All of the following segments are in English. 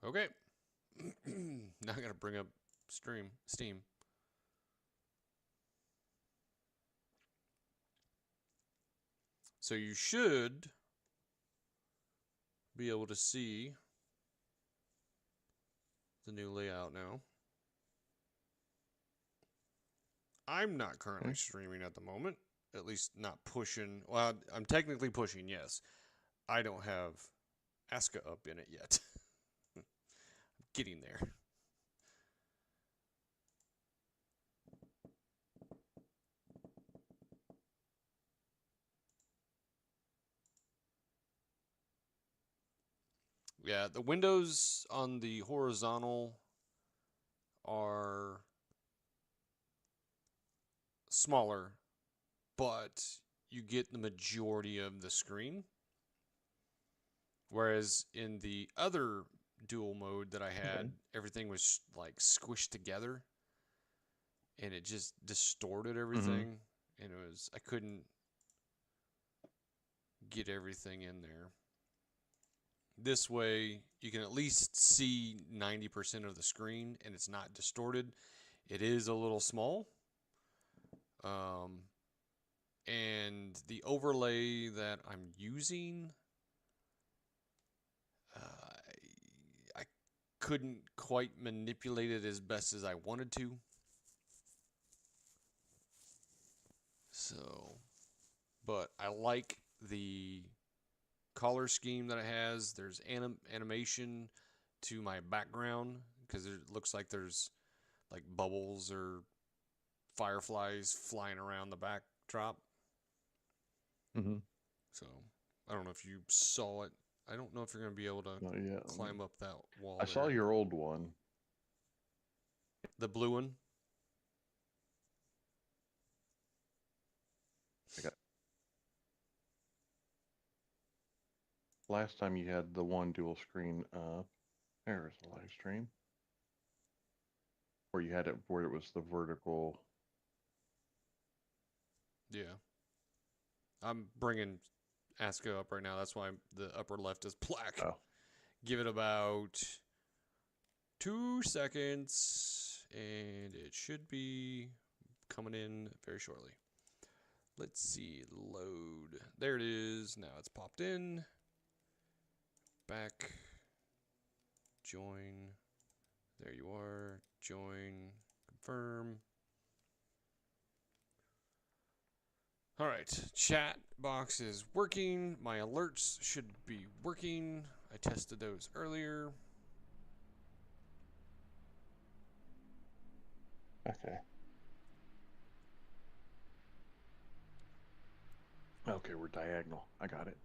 Okay. Now I gotta bring up Steam. So you should be able to see the new layout now. I'm not currently streaming at the moment. At least not pushing. Well, I'm technically pushing, yes. I don't have ASKA up in it yet. I'm getting there. Yeah, the windows on the horizontal are smaller, but you get the majority of the screen. Whereas in the other dual mode that I had, everything was like squished together and it just distorted everything. And I couldn't get everything in there. This way, you can at least see 90% of the screen and it's not distorted. It is a little small. And the overlay that I'm using, I couldn't quite manipulate it as best as I wanted to. So, but I like the color scheme that it has. There's animation to my background because it looks like there's like bubbles or fireflies flying around the backdrop. So I don't know if you saw it. I don't know if you're going to be able to climb up that wall. I saw your old one. The blue one? Last time you had the one dual screen up. There's a live stream. Where you had it where it was the vertical. Yeah. I'm bringing ASKA up right now. That's why the upper left is black. Oh. Give it about 2 seconds, and it should be coming in very shortly. Let's see, load. There it is. Now it's popped in. Back. Join. There you are. Join. Confirm. All right, chat box is working. My alerts should be working. I tested those earlier. Okay. Okay, we're diagonal. I got it.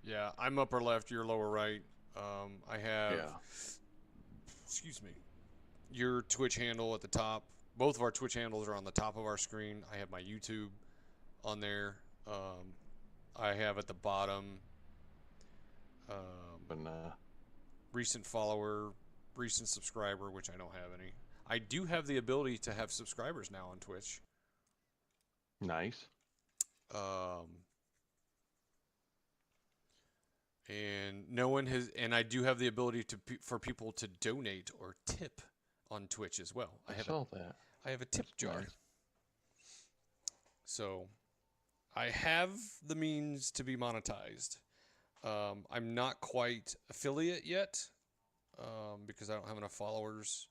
Yeah, I'm upper left, you're lower right. I have, excuse me, your Twitch handle at the top. Both of our Twitch handles are on the top of our screen. I have my YouTube on there. I have at the bottom recent follower, recent subscriber, which I don't have any. I do have the ability to have subscribers now on Twitch. Nice. And no one has, and I do have the ability for people to donate or tip on Twitch as well. I saw that. I have a tip jar. Nice. So I have the means to be monetized. I'm not quite affiliate yet because I don't have enough followers.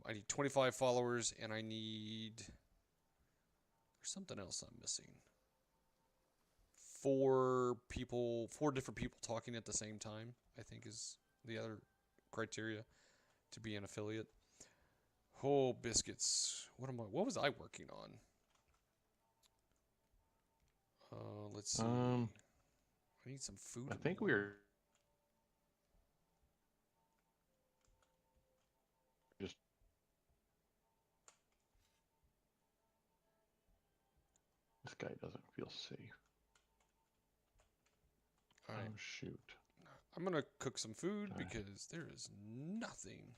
I need 25 followers, and I need, there's something else I'm missing. 4 different people talking at the same time, I think is the other criteria to be an affiliate. Oh, biscuits. What was I working on? Let's see. I need some food. I think we were just. This guy doesn't feel safe. All right. Oh, shoot. I'm going to cook some food because there is nothing.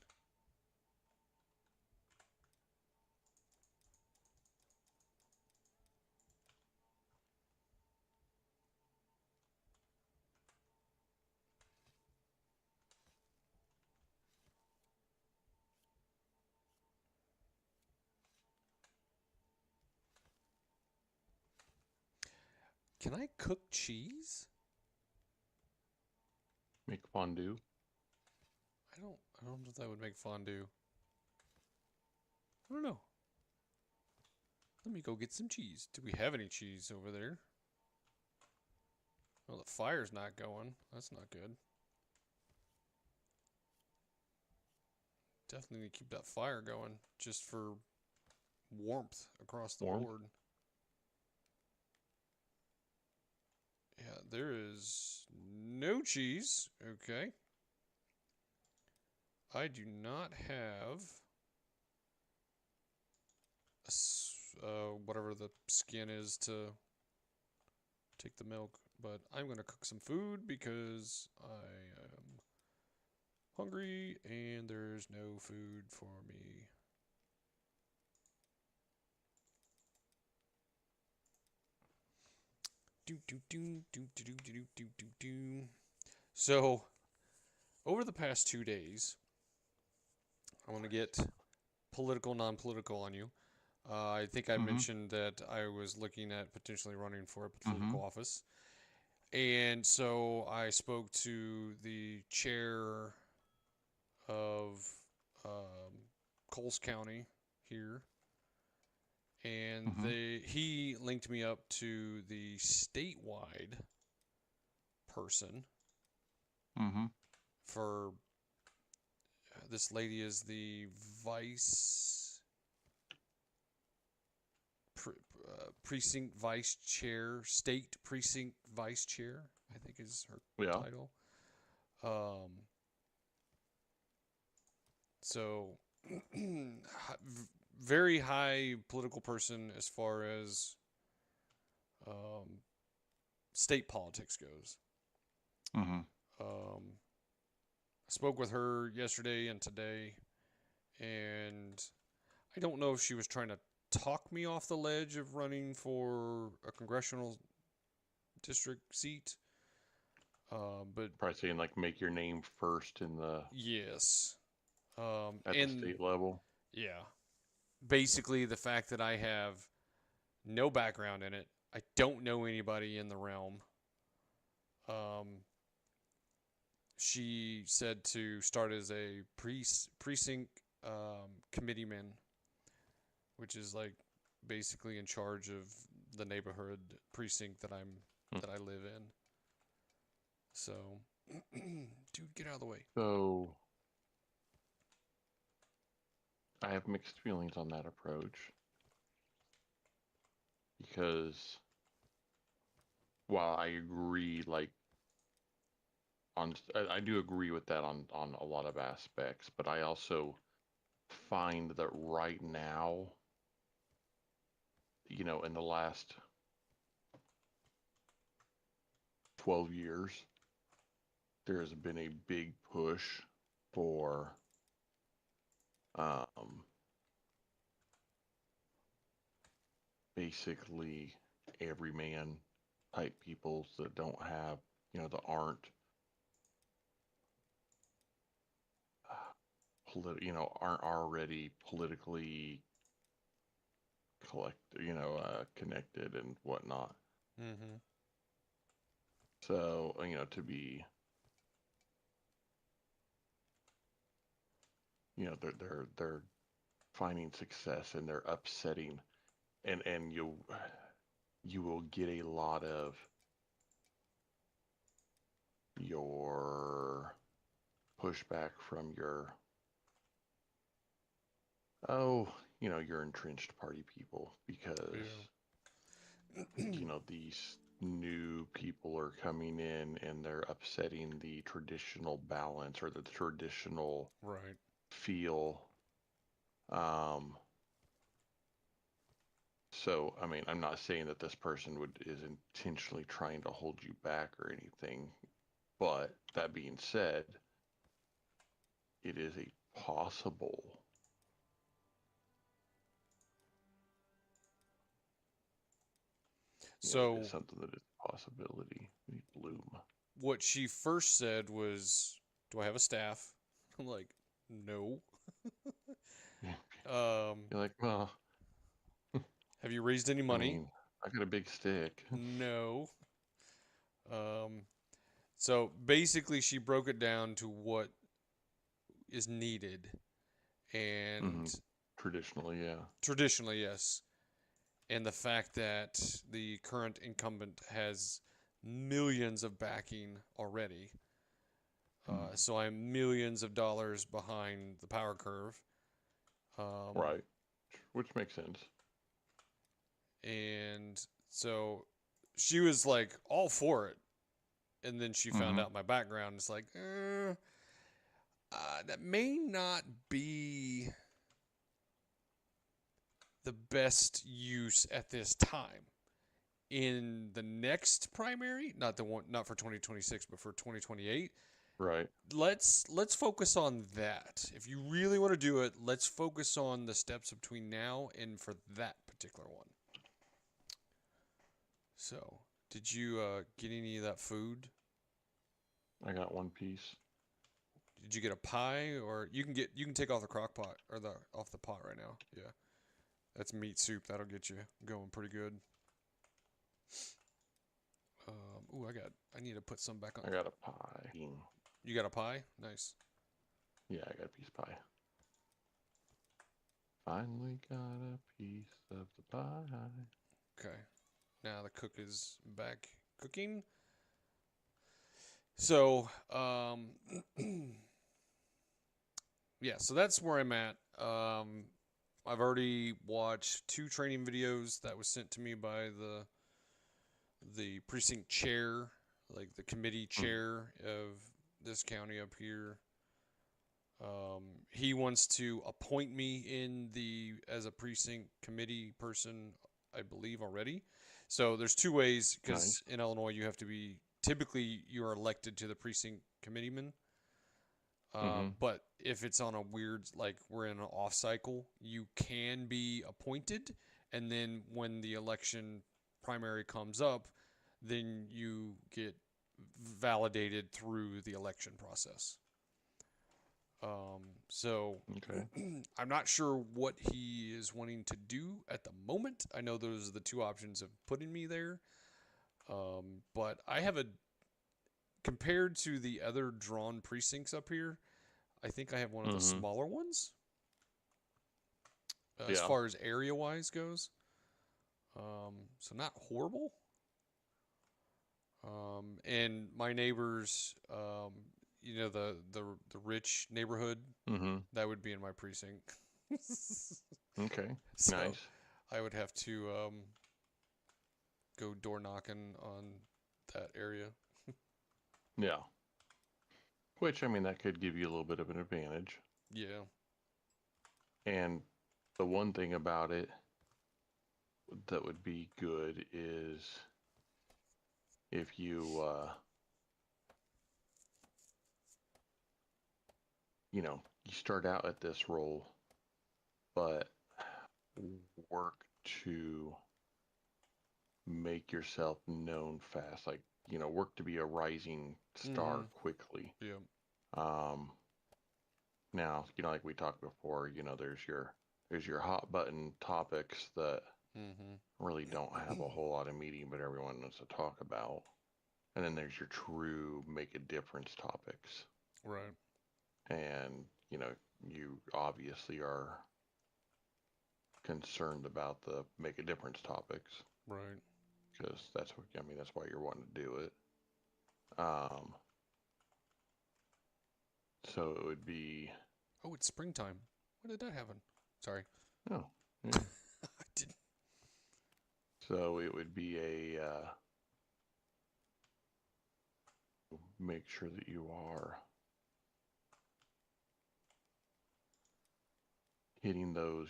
Can I cook cheese? Make fondue. I don't know if that would make fondue. I don't know. Let me go get some cheese. Do we have any cheese over there? Well, the fire's not going. That's not good. Definitely need to keep that fire going just for warmth across the Warmth. board. Yeah, there is no cheese. Okay. I do not have whatever the skin is to take the milk, but I'm going to cook some food because I am hungry and there's no food for me. So, over the past 2 days, I want to get political, non-political on you. I think I Mm-hmm. mentioned that I was looking at potentially running for a Mm-hmm. political office. And so I spoke to the chair of um, Coles County here, and Mm-hmm. he linked me up to the statewide person Mm-hmm. for this lady is the vice precinct vice chair, state precinct vice chair, I think is her Yeah. title. Um, so very high political person as far as um, state politics goes. Mm-hmm. I spoke with her yesterday and today, and I don't know if she was trying to talk me off the ledge of running for a congressional district seat. But Probably saying like make your name first in the yes, at the and state level. yeah, basically the fact that I have no background in it, I don't know anybody in the realm. Um, she said to start as a precinct committeeman, which is like basically in charge of the neighborhood precinct Hmm. that I live in. So, dude, get out of the way. So I have mixed feelings on that approach because while I agree, like I do agree with that on a lot of aspects, but I also find that right now, in the last 12 years, there has been a big push for um, basically everyman type peoples that don't have, that aren't already politically connected and whatnot. Mm-hmm. So, to be, they're finding success and they're upsetting, and you will get a lot of your pushback from your entrenched party people because Yeah. these new people are coming in and they're upsetting the traditional balance or the traditional Right. feel. Um, so, I mean, I'm not saying that this person is intentionally trying to hold you back or anything, but that being said, it is a possible. It is So something that is a possibility. We bloom. what she first said was, "Do I have a staff?" I'm like, "No." Yeah. Um, You're like, well, have you raised any I money? mean, I got a big stick. No. So basically, she broke it down to what is needed, and Traditionally, yeah. traditionally, yes, and the fact that the current incumbent has millions of backing already. So I'm millions of dollars behind the power curve. Right. Which makes sense. And so she was like all for it. And then she found out my background. It's like, that may not be the best use at this time. In the next primary, not the one, not for 2026, but for 2028, Right. let's focus on that. If you really want to do it, let's focus on the steps between now and for that particular one. So, did you get any of that food? I got one piece. Did you get a pie, or you can take off the crock pot or the off the pot right now? Yeah, that's meat soup. That'll get you going pretty good. I need to put some back on. I got a pie. You got a pie? Nice. Yeah, I got a piece of pie. Finally got a piece of the pie. Okay. Now the cook is back cooking. So, yeah, so that's where I'm at. I've already watched 2 training videos that was sent to me by the precinct chair, like the committee chair of this county up here. He wants to appoint me as a precinct committee person, I believe already. So there's 2 ways, because in Illinois typically you are elected to the precinct committeeman. But if it's on a weird, like we're in an off cycle, you can be appointed, and then when the election primary comes up, then you get validated through the election process. So I'm not sure what he is wanting to do at the moment. I know those are the 2 options of putting me there. But I have compared to the other drawn precincts up here, I think I have one of the smaller ones as far as area wise goes. So not horrible. And my neighbors, the rich neighborhood, that would be in my precinct. Okay. So nice. I would have to go door knocking on that area. Yeah. Which, I mean, that could give you a little bit of an advantage. Yeah. And the one thing about it that would be good is if you, you start out at this role, but work to make yourself known fast, like, work to be a rising star quickly. Yeah. Now, like we talked before, there's your hot button topics that really don't have a whole lot of meaning, but everyone wants to talk about. And then there's your true make a difference topics. Right. And, you obviously are concerned about the make a difference topics. Right. Because that's why you're wanting to do it. So it would be... Oh, it's springtime. When did that happen? Sorry. Oh, yeah. I didn't. So it would be make sure that you are hitting those,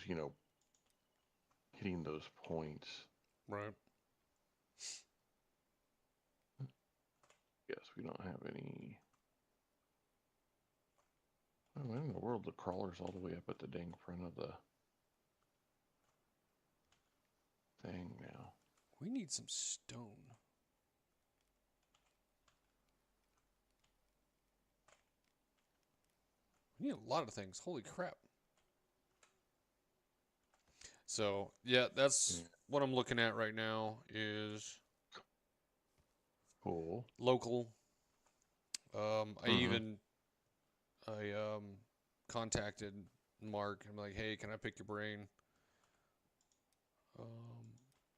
hitting those points. Right. Yes, we don't have any... Oh, in the world, the crawler's all the way up at the dang front of the thing now. We need some stone. We need a lot of things. Holy crap. So, yeah, that's what I'm looking at right now is Cool. local. I Mm-hmm. even I contacted Mark. I'm like, hey, can I pick your brain?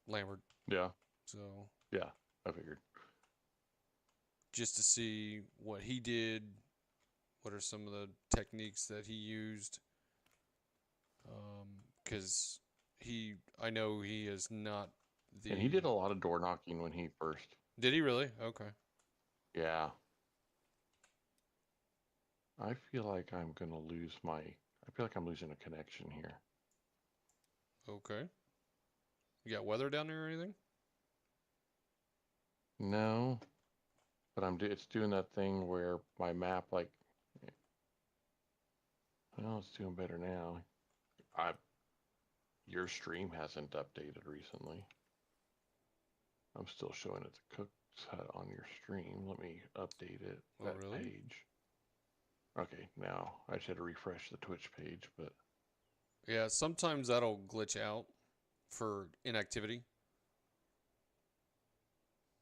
Lambert. Yeah. So Yeah. I figured. just to see what he did, what are some of the techniques that he used, because I know he is not And he did the. a lot of door knocking when he first. Did he really? Okay. Yeah. I feel like I'm gonna lose my. I feel like I'm losing a connection here. Okay. You got weather down there or anything? No, but it's doing that thing where my map, like, well, it's doing better now. I Your stream hasn't updated recently. I'm still showing it the cook's hut on your stream. Let me update it. Oh, That really? page. Okay, now I just had to refresh the Twitch page, but Yeah, sometimes that'll glitch out for inactivity.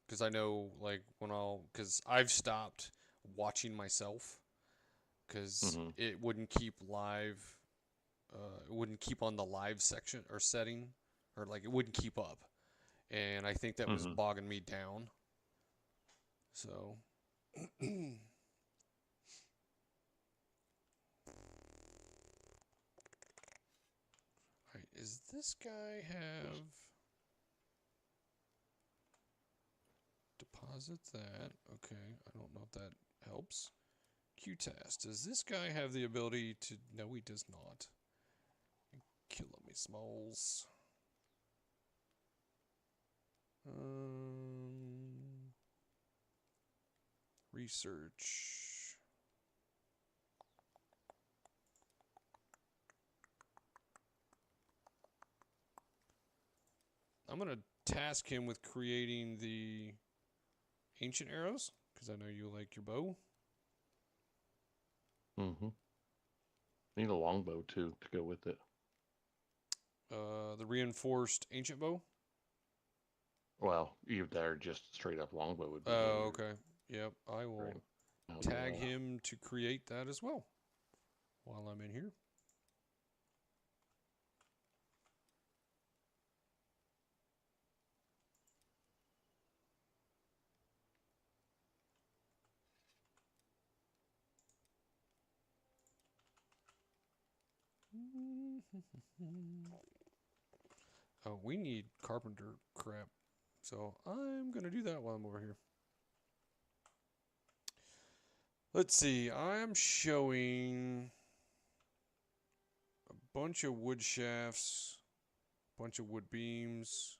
Because I know, like, because I've stopped watching myself because mm-hmm, it wouldn't keep live, it wouldn't keep on the live section or setting, or like it wouldn't keep up. And I think that was mm-hmm. bogging me down. So, alright, is this guy have deposit that? Okay, I don't know if that helps. QTAS. Does this guy have the ability to? No, he does not. Killing me, Smalls. Research. I'm gonna task him with creating the ancient arrows because I know you like your bow. Mm-hmm. Need a longbow too to go with it. The reinforced ancient bow. Well, either that or just straight up longbow would be Oh, better. okay. Yep, I Right. will Oh tag yeah. him to create that as well while I'm in here. Oh, we need carpenter crap. So I'm going to do that while I'm over here. Let's see. I'm showing a bunch of wood shafts, a bunch of wood beams.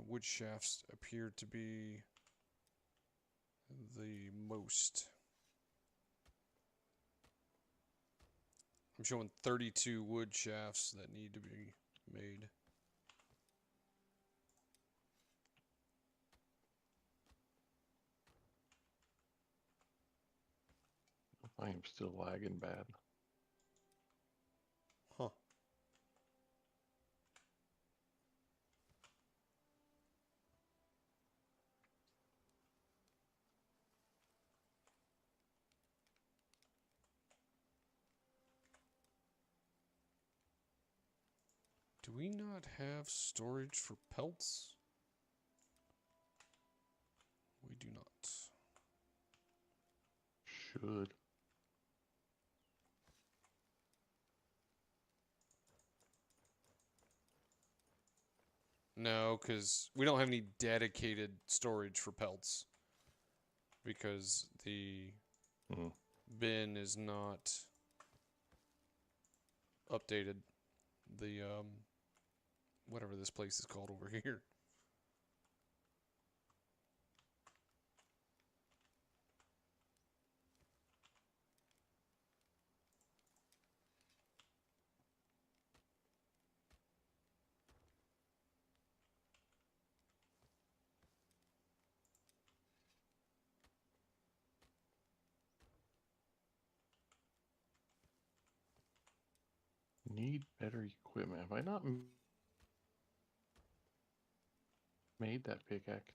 Wood shafts appear to be the most. I'm showing 32 wood shafts that need to be made. I am still lagging bad. Huh. Do we not have storage for pelts? We do not. Should. No, because we don't have any dedicated storage for pelts. Because the Mm. bin is not updated. The whatever this place is called over here. Need better equipment. Have I not made that pickaxe?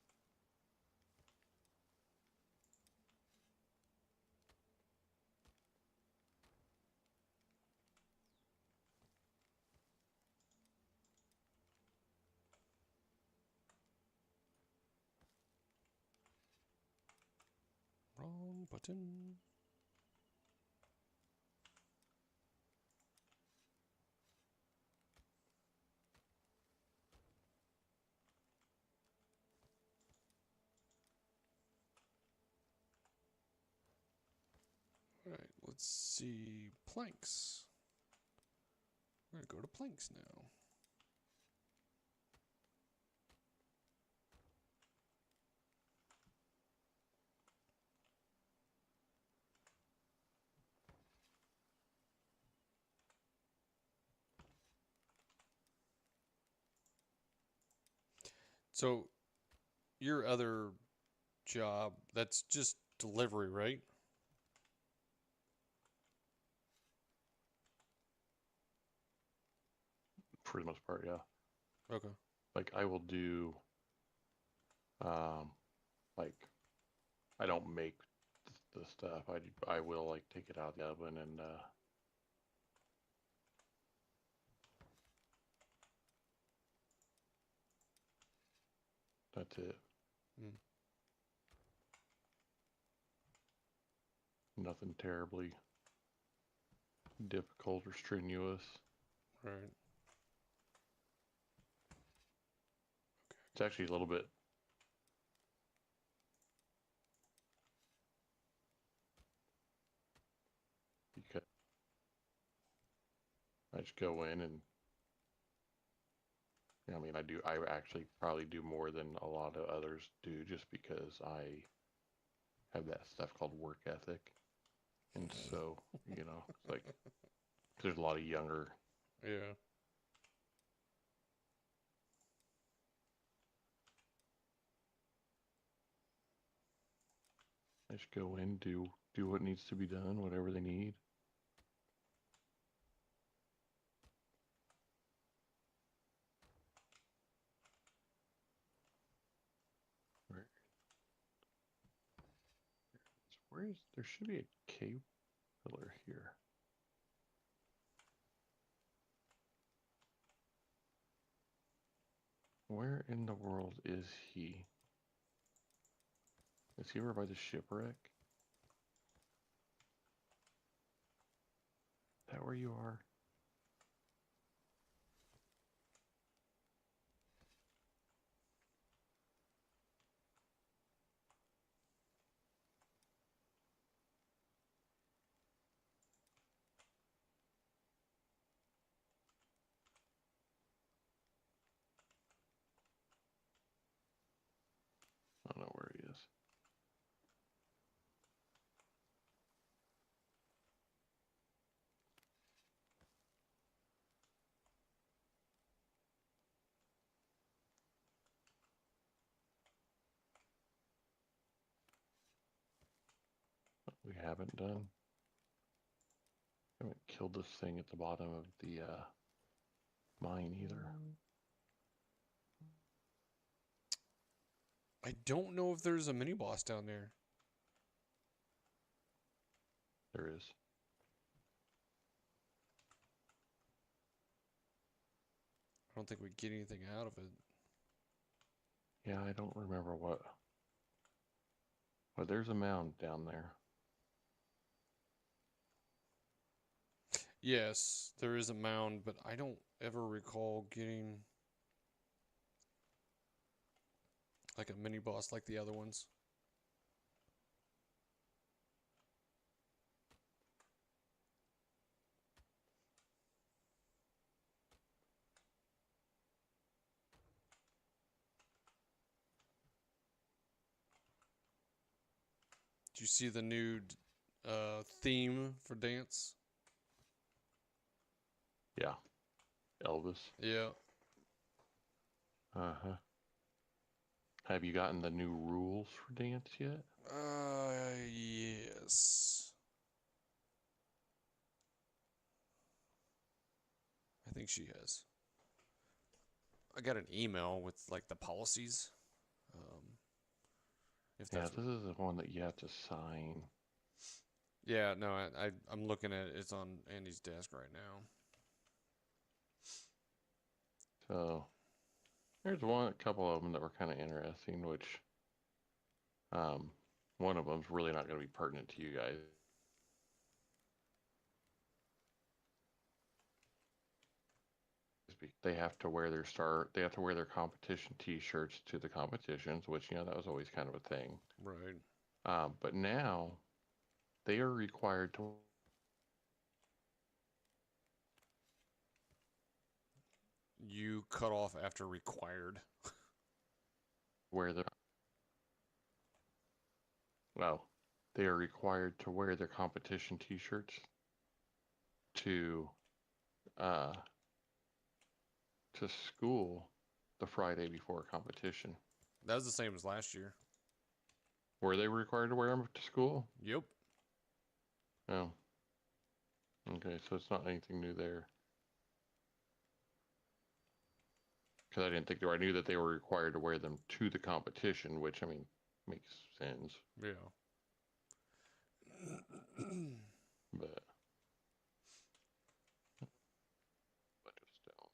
Wrong button. Alright, let's see. Planks. We're going to go to planks now. So, your other job, that's just delivery, right? For the most part, yeah. Okay. Like I will do, like I don't make the stuff. I will like take it out of the oven and that's it. Mm. Nothing terribly difficult or strenuous. Right. It's actually a little bit. Because I just go in and I mean, I actually probably do more than a lot of others do just because I have that stuff called work ethic. And so, you know, it's like there's a lot of younger. Yeah. I just go in, do what needs to be done, whatever they need. Where's there should be a cave pillar here. Where in the world is he? Is he over by the shipwreck? Is that where you are? I don't know where he is. We haven't done. Haven't killed this thing at the bottom of the mine either. I don't know if there's a mini boss down there. There is. I don't think we get anything out of it. Yeah, I don't remember what. But there's a mound down there. Yes, there is a mound, but I don't ever recall getting like a mini boss like the other ones. Do you see the new theme for dance? Yeah. Elvis. Yeah. Uh-huh. Have you gotten the new rules for dance yet? Yes. think she has. I got an email with like the policies. If Yeah, that's this is the one that you have to sign. yeah, no, I'm looking at it. It's on Andy's desk right now. So there's a couple of them that were kind of interesting, which one of them's really not going to be pertinent to you guys. They have to wear their competition T-shirts to the competitions, which that was always kind of a thing. Right. But now they are required to You cut off after required. wear their well, they are required to wear their competition T-shirts to uh, to school the Friday before competition. That was the same as last year. Were they required to wear them to school? Yep. Oh. Okay, so it's not anything new there. Because I didn't think they were. I knew that they were required to wear them to the competition, which, I mean, makes sense. Yeah. But still.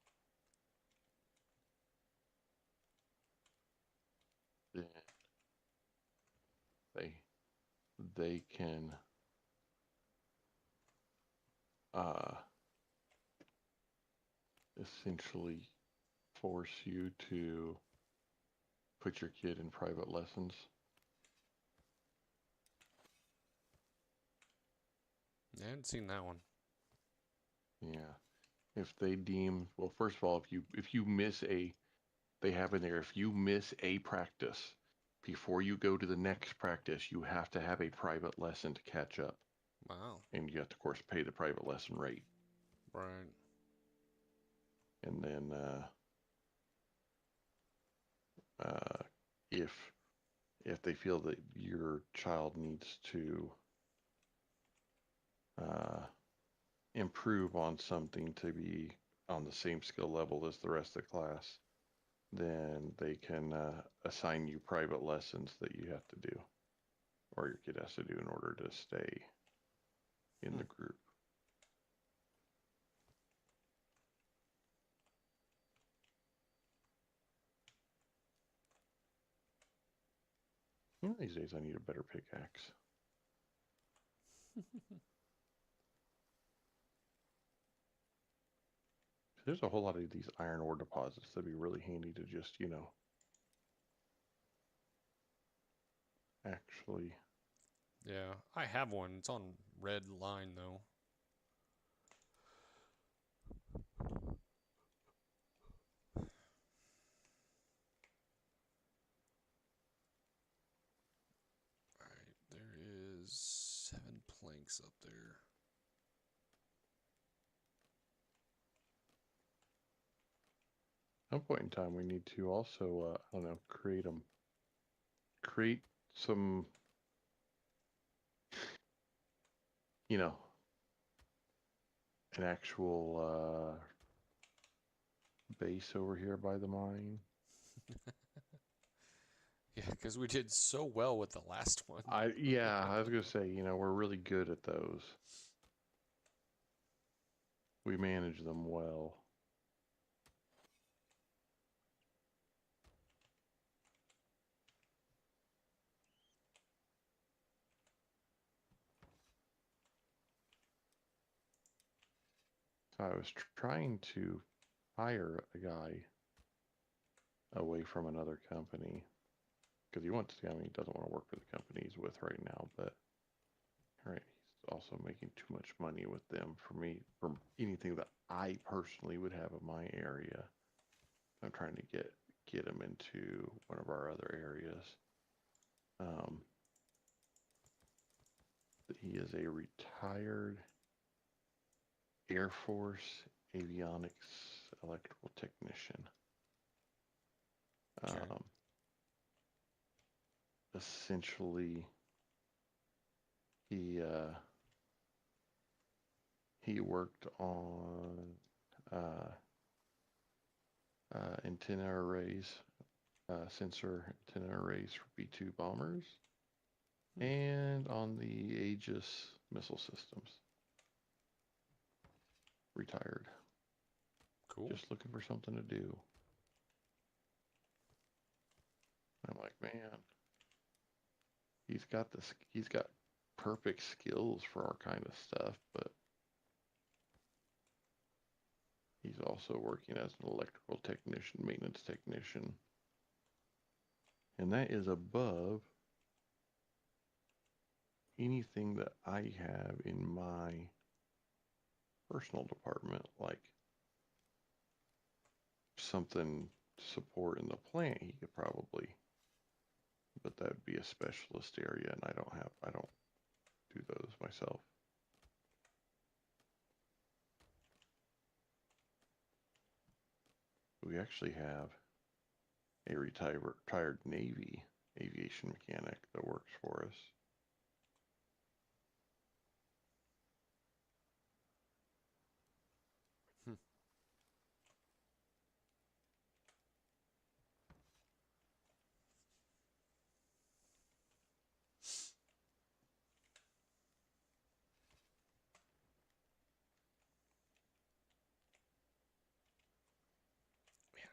Then they can essentially force you to put your kid in private lessons. I hadn't seen that one. Yeah. If they deem, well, first of all, if you miss they have in there, if you miss a practice before you go to the next practice, you have to have a private lesson to catch up. Wow. And you have to, of course, pay the private lesson rate. Right. And then if they feel that your child needs to improve on something to be on the same skill level as the rest of the class, then they can assign you private lessons that you have to do, or your kid has to do in order to stay in the group. One of these days I need a better pickaxe. There's a whole lot of these iron ore deposits that'd be really handy to just, actually. Yeah, I have one. It's on red line though. Alright, there is 7 planks up there. At some point in time, we need to also, I don't know, create some, an actual base over here by the mine. Yeah, because we did so well with the last one. Yeah, I was gonna say, we're really good at those. We manage them well. So I was trying to hire a guy away from another company because he doesn't want to work for the company he's with right now, but he's also making too much money with them for anything that I personally would have in my area. I'm trying to get him into one of our other areas. He is a retired Air Force avionics electrical technician. Okay. Essentially, he worked on antenna arrays, sensor antenna arrays for B-2 bombers, and on the Aegis missile systems. Retired. Cool. Just looking for something to do. I'm like, man, he's got perfect skills for our kind of stuff, but he's also working as an electrical technician, maintenance technician. And that is above anything that I have in my personal department, like something to support in the plant he could probably, but that would be a specialist area, and I don't do those myself. We actually have a retired Navy aviation mechanic that works for us.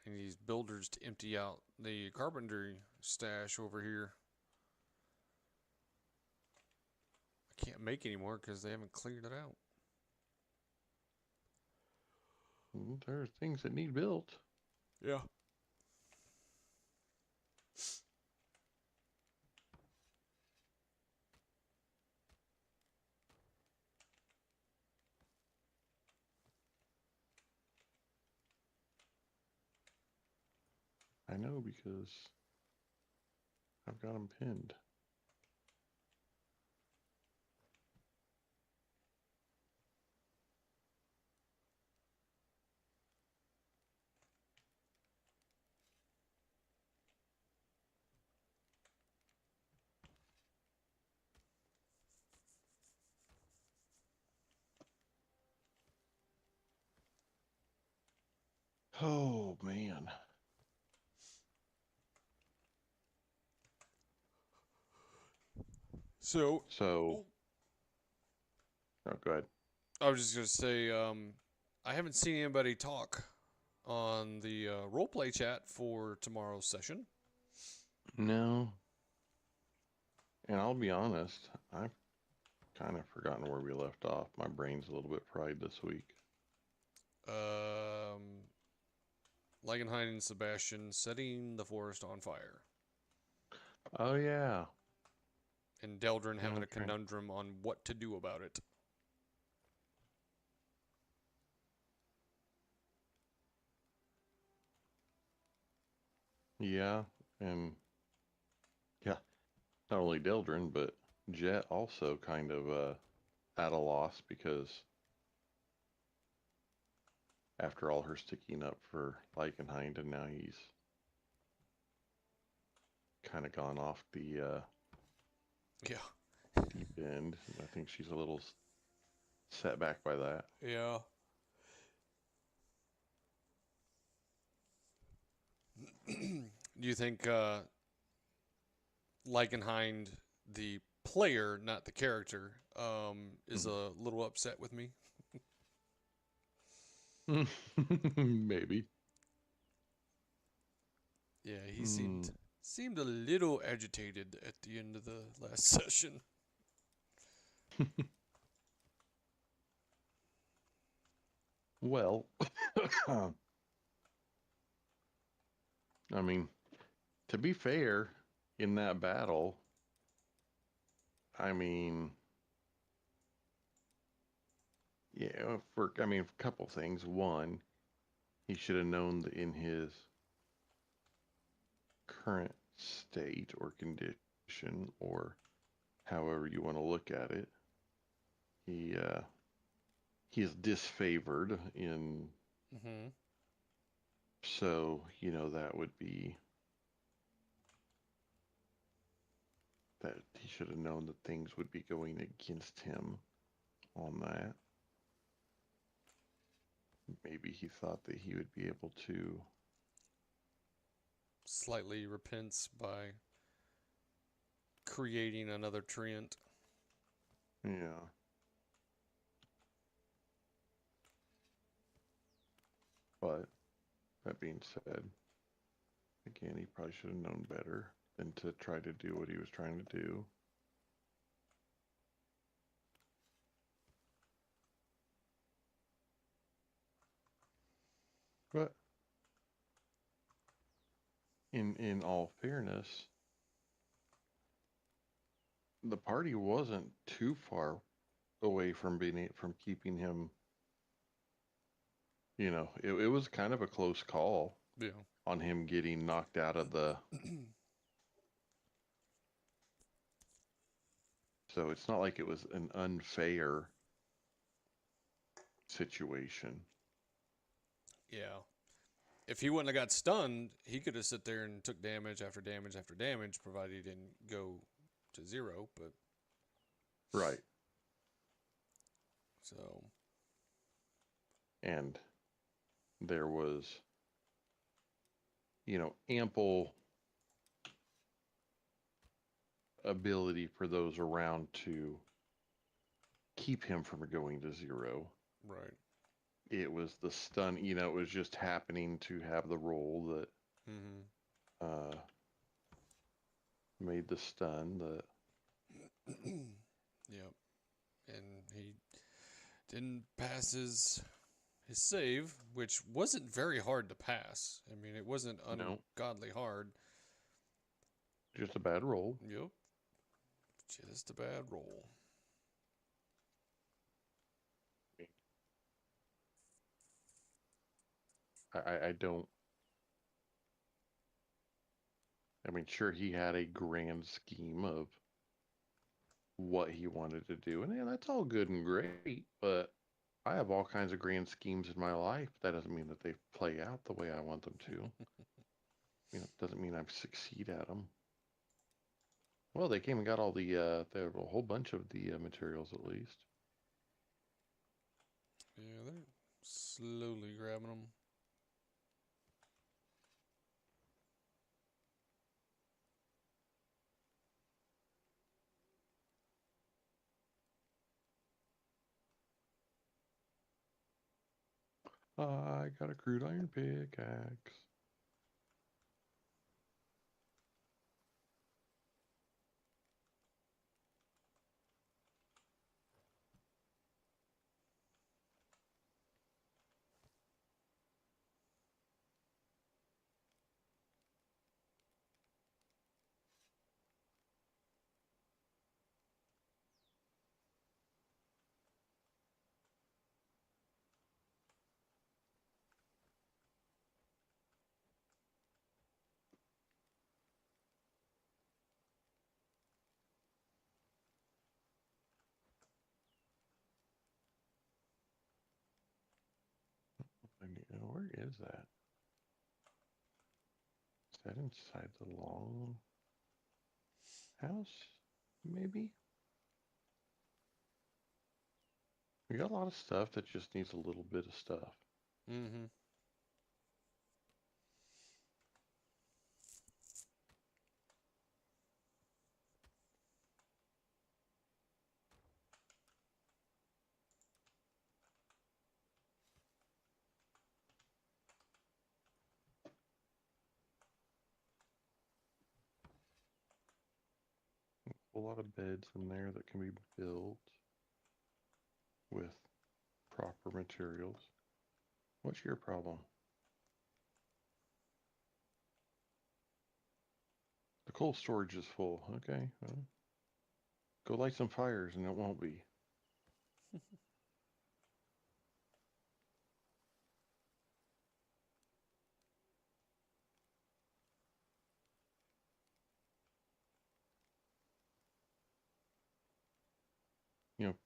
I need these builders to empty out the carpentry stash over here. I can't make anymore because they haven't cleared it out. There are things that need built. Yeah. I know because I've got them pinned. Oh, man. So, So, oh, go ahead. I was just gonna say, I haven't seen anybody talk on the roleplay chat for tomorrow's session. No. And I'll be honest, I've kind of forgotten where we left off. My brain's a little bit fried this week. Legenheim and Sebastian setting the forest on fire, Oh, yeah. and Deldrin Yeah, having a conundrum on what to do about it. Yeah, and yeah, not only Deldrin, but Jet also kind of at a loss because after all her sticking up for Leichenhind, and now he's kind of gone off the Yeah. deep end. I think she's a little set back by that. Yeah. Do you think Leichenhind, the player, not the character, is a little upset with me? Maybe. Yeah, he seemed a little agitated at the end of the last session. Well, I mean, to be fair, in that battle, I mean, yeah, a couple things. One, he should have known that in his current state or condition, or however you want to look at it, he is disfavored in. Mm-hmm. So that would be that he should have known that things would be going against him on that. Maybe he thought that he would be able to. Slightly repents by creating another Trent. Yeah. But that being said, again, he probably should have known better than to try to do what he was trying to do. But in all fairness, the party wasn't too far away from from keeping him. It was kind of a close call Yeah. on him getting knocked out of the. So it's not like it was an unfair situation. Yeah. If he wouldn't have got stunned, he could have sit there and took damage after damage after damage, provided he didn't go to 0. But Right. so And there was, ample ability for those around to keep him from going to 0. right. It was the stun, it was just happening to have the roll that Mm-hmm. uh, made the stun that. Yep. And he didn't pass his save, which wasn't very hard to pass. I mean, it wasn't No, ungodly hard. just a bad roll. Yep. Just a bad roll. I don't. I mean, sure, he had a grand scheme of what he wanted to do, and yeah, that's all good and great, but I have all kinds of grand schemes in my life. That doesn't mean that they play out the way I want them to. It doesn't mean I succeed at them. Well, they came and got all they have a whole bunch of the materials at least. Yeah, they're slowly grabbing them. I got a crude iron pickaxe. Where is that? Is that inside the long house? Maybe? We got a lot of stuff that just needs a little bit of stuff. Mm-hmm. A lot of beds in there that can be built with proper materials. What's your problem? The coal storage is full. Okay, well, go light some fires and it won't be.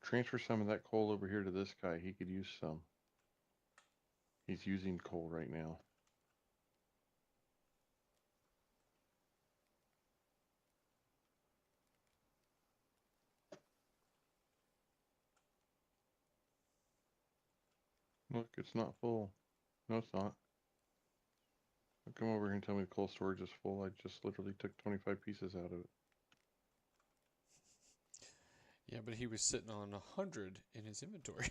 Transfer some of that coal over here to this guy. He could use some. He's using coal right now. Look, it's not full. No, it's not. Don't come over here and tell me the cold storage is full. I just literally took 25 pieces out of it. Yeah, but he was sitting on 100 in his inventory.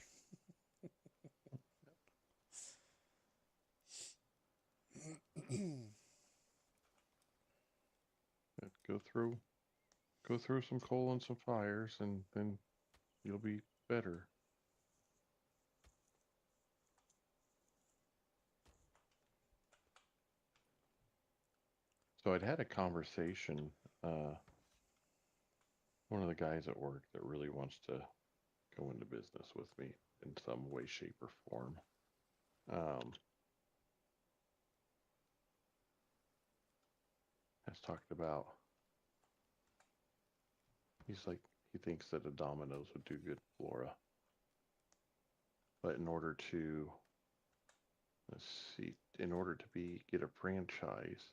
Go through some coal and some fires, and then you'll be better. So I'd had a conversation, one of the guys at work that really wants to go into business with me in some way, shape, or form. Has talked about, he's like, he thinks that a Domino's would do good in Flora. But in order to, let's see, in order to get a franchise,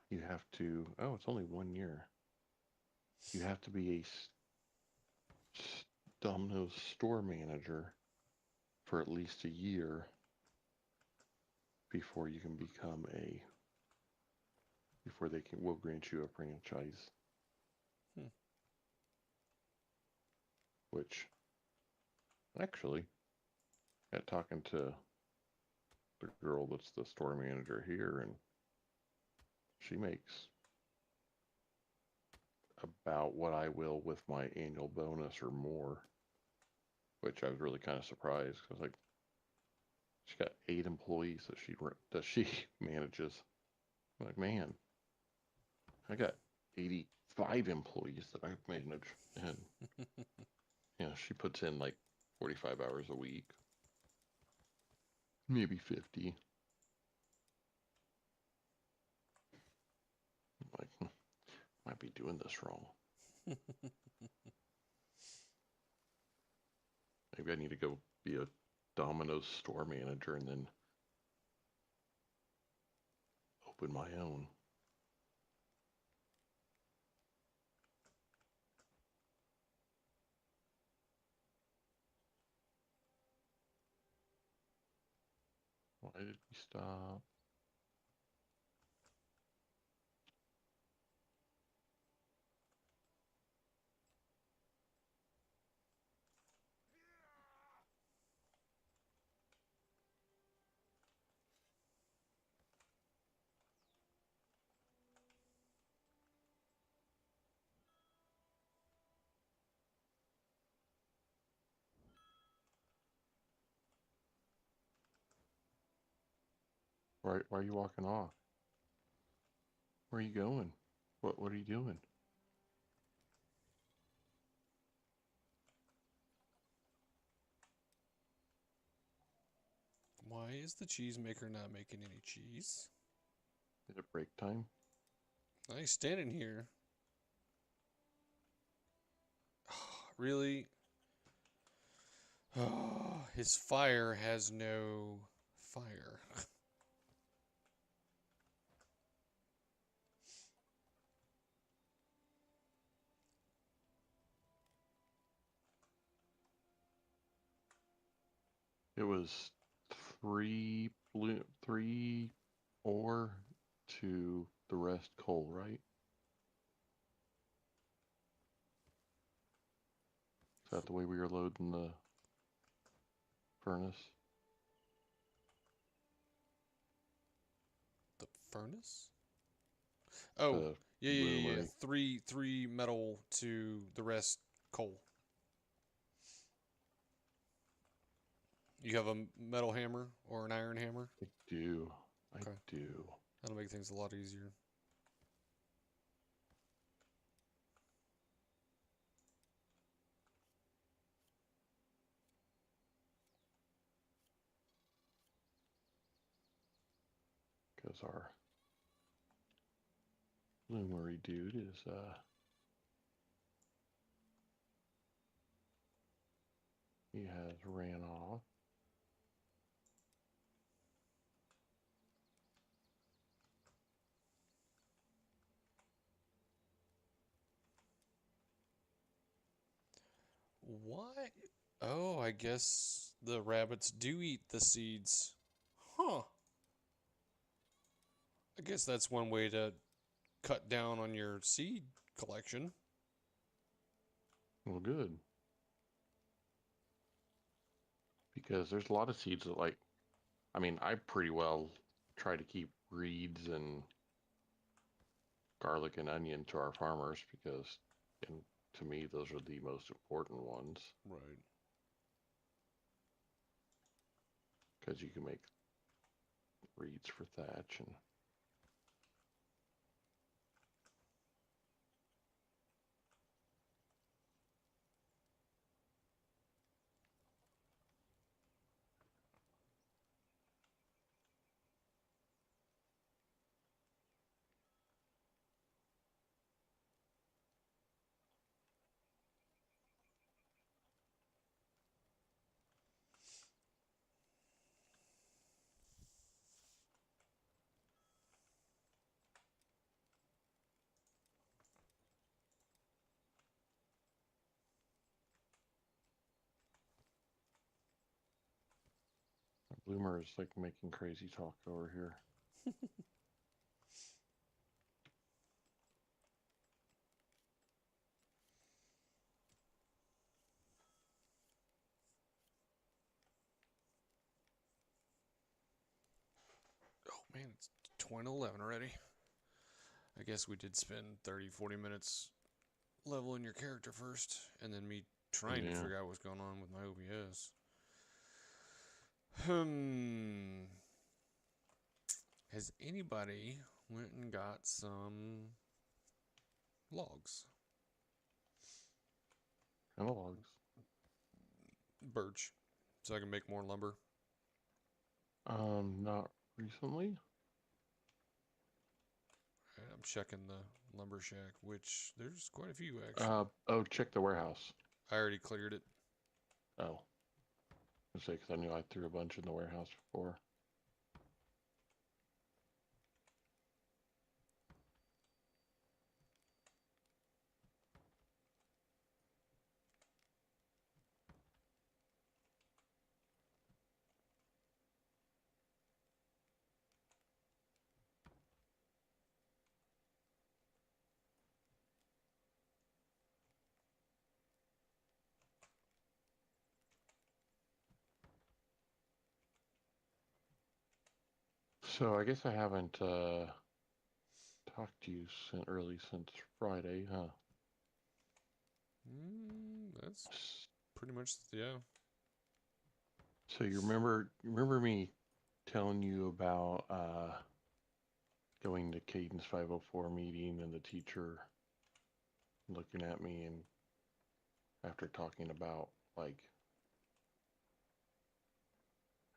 you have to, oh, it's only 1 year. You have to be a Domino's store manager for at least a year before you can become before they will grant you a franchise. Which, actually, got talking to the girl that's the store manager here, and she makes about what I will with my annual bonus or more, which I was really kind of surprised because like she's got 8 employees that she manages. I'm like, man, I got 85 employees that I manage, and she puts in like 45 hours a week, maybe 50. I'm like, might be doing this wrong. Maybe I need to go be a Domino's store manager and then open my own. Why did we stop? Why are you walking off? Where are you going? What are you doing? Why is the cheese maker not making any cheese? Is it break time? He's standing here. Really? His fire has no fire. It was 3 ore to the rest coal, right? Is that the way we were loading the furnace? The furnace? Oh, The yeah. bloomery. Three metal to the rest coal. You have a metal hammer or an iron hammer? I do. Okay. I do. That'll make things a lot easier. Because our bloomery dude is he has ran off. Why? Oh, I guess the rabbits do eat the seeds. Huh. I guess that's one way to cut down on your seed collection. Well, good. Because there's a lot of seeds that, like, I mean, I pretty well try to keep reeds and garlic and onion to our farmers because, and to me, those are the most important ones Right. because you can make reeds for thatch and Bloomer is like making crazy talk over here. Oh, man, it's 2011 already. I guess we did spend 30, 40 minutes leveling your character first, and then me trying to Yeah. figure out what's going on with my OBS. Has anybody went and got some logs? Analogs. Birch. So I can make more lumber. Not recently. Right, I'm checking the lumber shack, which there's quite a few actually. Oh, check the warehouse. I already cleared it. Oh, I say because I knew I threw a bunch in the warehouse before. So I guess I haven't talked to you since Friday, huh? That's pretty much, yeah. So you remember me telling you about going to Cadence 504 meeting and the teacher looking at me and after talking about like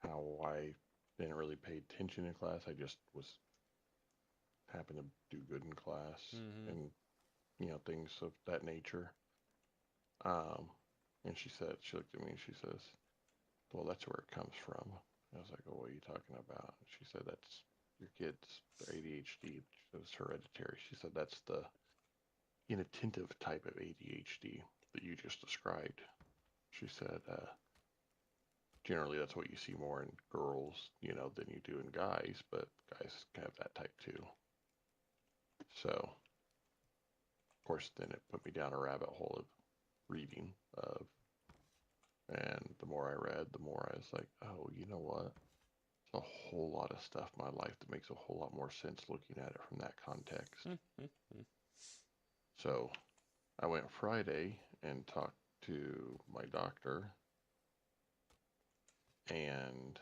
how I didn't really pay attention in class, I just happened to do good in class Mm-hmm. and things of that nature. Um, and she looked at me and she says, "Well, that's where it comes from." I was like, "Oh, what are you talking about?" She said, "That's your kids, their ADHD. It's hereditary." She said, "That's the inattentive type of ADHD that you just described." She said, "Generally, that's what you see more in girls, than you do in guys, but guys have that type too." So, of course, then it put me down a rabbit hole of reading and the more I read, the more I was like, oh, you know what? There's a whole lot of stuff in my life that makes a whole lot more sense looking at it from that context. So I went Friday and talked to my doctor and,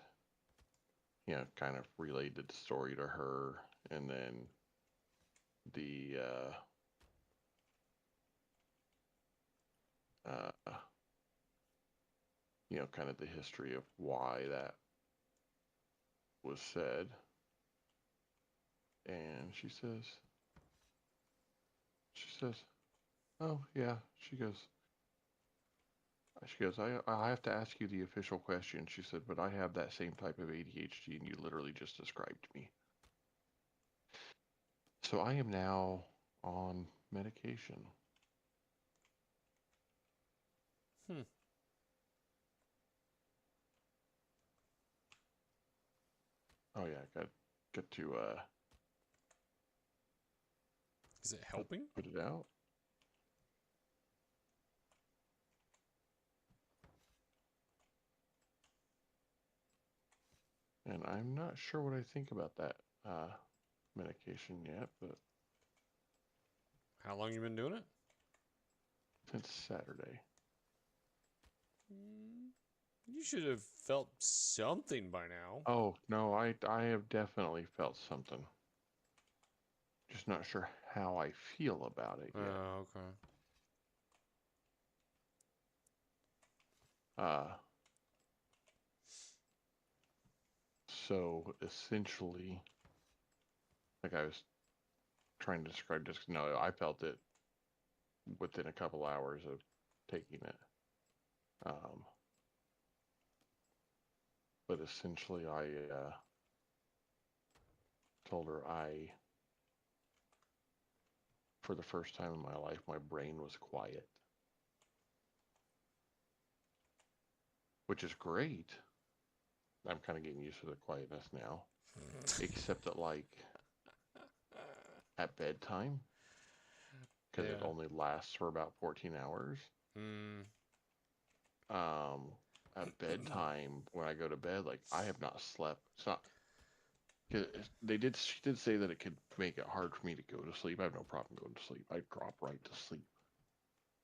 kind of related the story to her and then the, kind of the history of why that was said. And she says, oh yeah, she goes, I have to ask you the official question. She said, but I have that same type of ADHD and you literally just described me. So I am now on medication. Hmm. Oh yeah, got to Is it helping? put it out. And I'm not sure what I think about that medication yet, but How long you been doing it? since Saturday. You should have felt something by now. Oh no, I have definitely felt something. Just not sure how I feel about it yet. Okay. Uh, so essentially, like I was trying to describe this. No, I felt it within a couple hours of taking it. Um, but essentially, I told her for the first time in my life, my brain was quiet, which is great. I'm kind of getting used to the quietness now, except that like at bedtime, because it Yeah. only lasts for about 14 hours. Mm. Um, at bedtime when I go to bed, like I have not slept. It's not. 'Cause she did say that it could make it hard for me to go to sleep. I have no problem going to sleep. I drop right to sleep.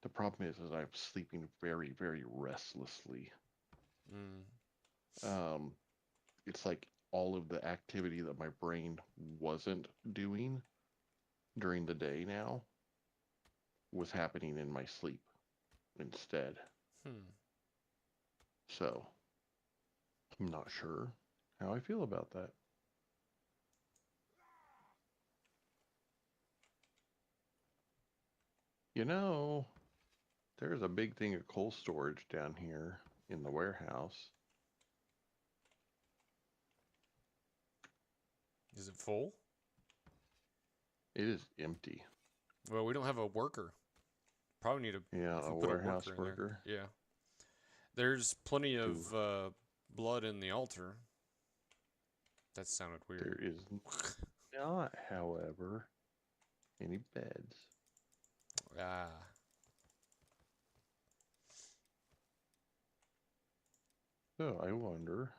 The problem is I'm sleeping very, very restlessly. Mm. Um, it's like all of the activity that my brain wasn't doing during the day now was happening in my sleep instead. Hmm. So I'm not sure how I feel about that. You know, there's a big thing of cold storage down here in the warehouse. Is it full? It is empty. Well, we don't have a worker. Probably need a. Yeah, If we a put a warehouse worker in there. worker. Yeah. There's plenty Do of blood in the altar. That sounded weird. there is not, however, any beds. Ah. So I wonder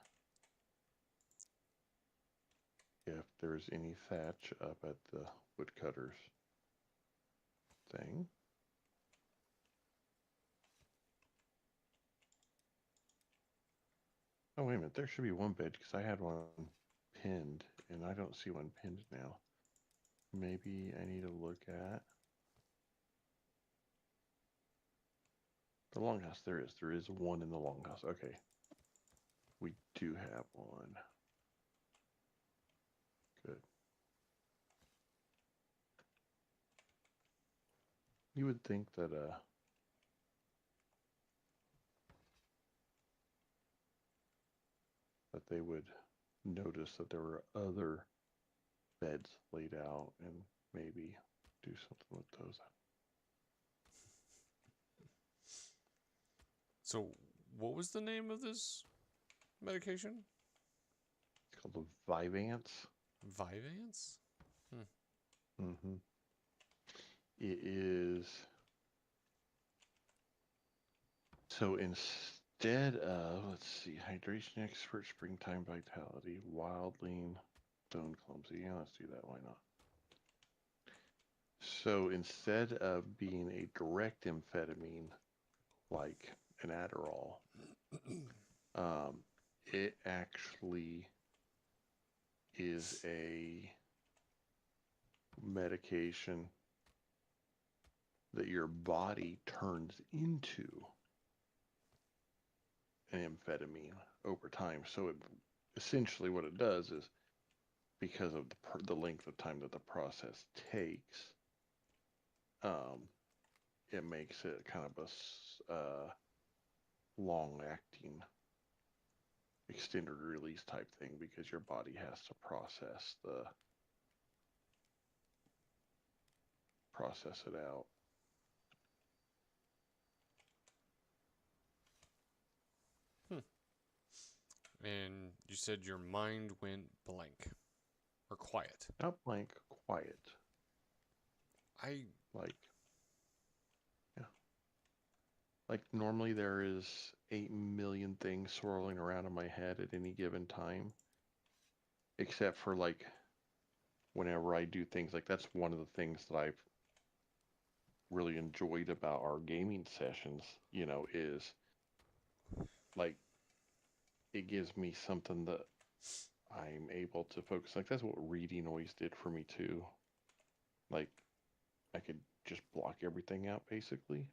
if there's any thatch up at the woodcutters thing. Oh, wait a minute. There should be one bed because I had one pinned and I don't see one pinned now. Maybe I need to look at the longhouse. There is one in the longhouse. Okay. We do have one. Good. You would think that they would notice that there were other beds laid out and maybe do something with those. So, what was the name of this medication? It's called the Vivance. Vyvanse? Mm-hmm. It is. So instead of, let's see, hydration expert, springtime vitality, wild lean, stone clumsy. Yeah, let's do that. Why not? So instead of being a direct amphetamine like an Adderall, um, it actually is a medication that your body turns into an amphetamine over time. So it essentially what it does is because of the length of time that the process takes, um, it makes it kind of a long-acting extended release type thing because your body has to process it out. And you said your mind went blank or quiet. Not blank, quiet. I Like, yeah. Like normally there is 8 million things swirling around in my head at any given time. Except for like whenever I do things like that's one of the things that I've really enjoyed about our gaming sessions, is like it gives me something that I'm able to focus. Like that's what reading always did for me too. Like I could just block everything out basically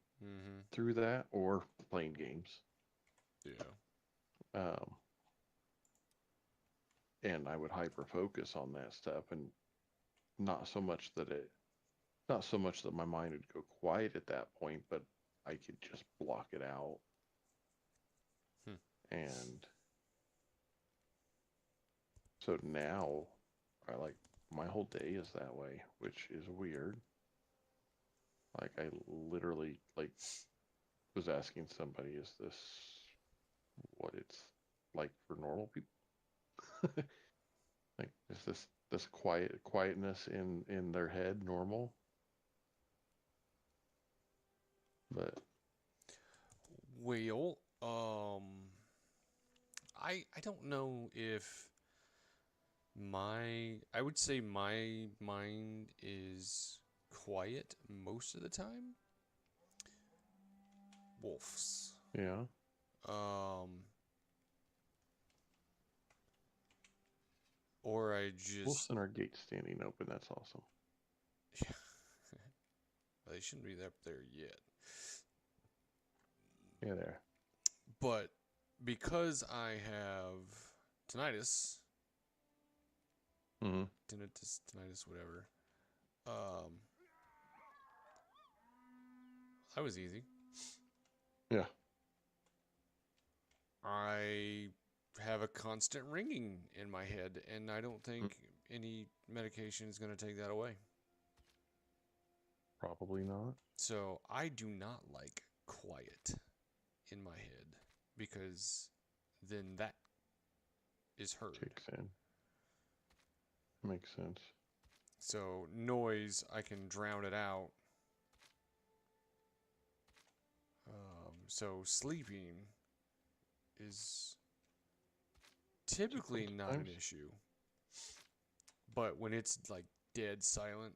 through that or playing games. Yeah. Um, and I would hyper focus on that stuff, and not so much that my mind would go quiet at that point, but I could just block it out. And so now I like my whole day is that way, which is weird. Like I literally like was asking somebody, is this what it's like for normal people? Like is this quietness in their head normal? But Well, I don't know if I would say my mind is quiet most of the time. Wolves. yeah, Um, or I we'll just send our gate standing open. That's awesome. they shouldn't be up there yet. Yeah, there. But because I have tinnitus, Mm-hmm. tinnitus, whatever. Um, that was easy. Yeah. I have a constant ringing in my head, and I don't think any medication is going to take that away. Probably not. So I do not like quiet in my head because then that is heard. Kicks in. Makes sense. So noise, I can drown it out. So sleeping is typically not an issue. But when it's like dead silent,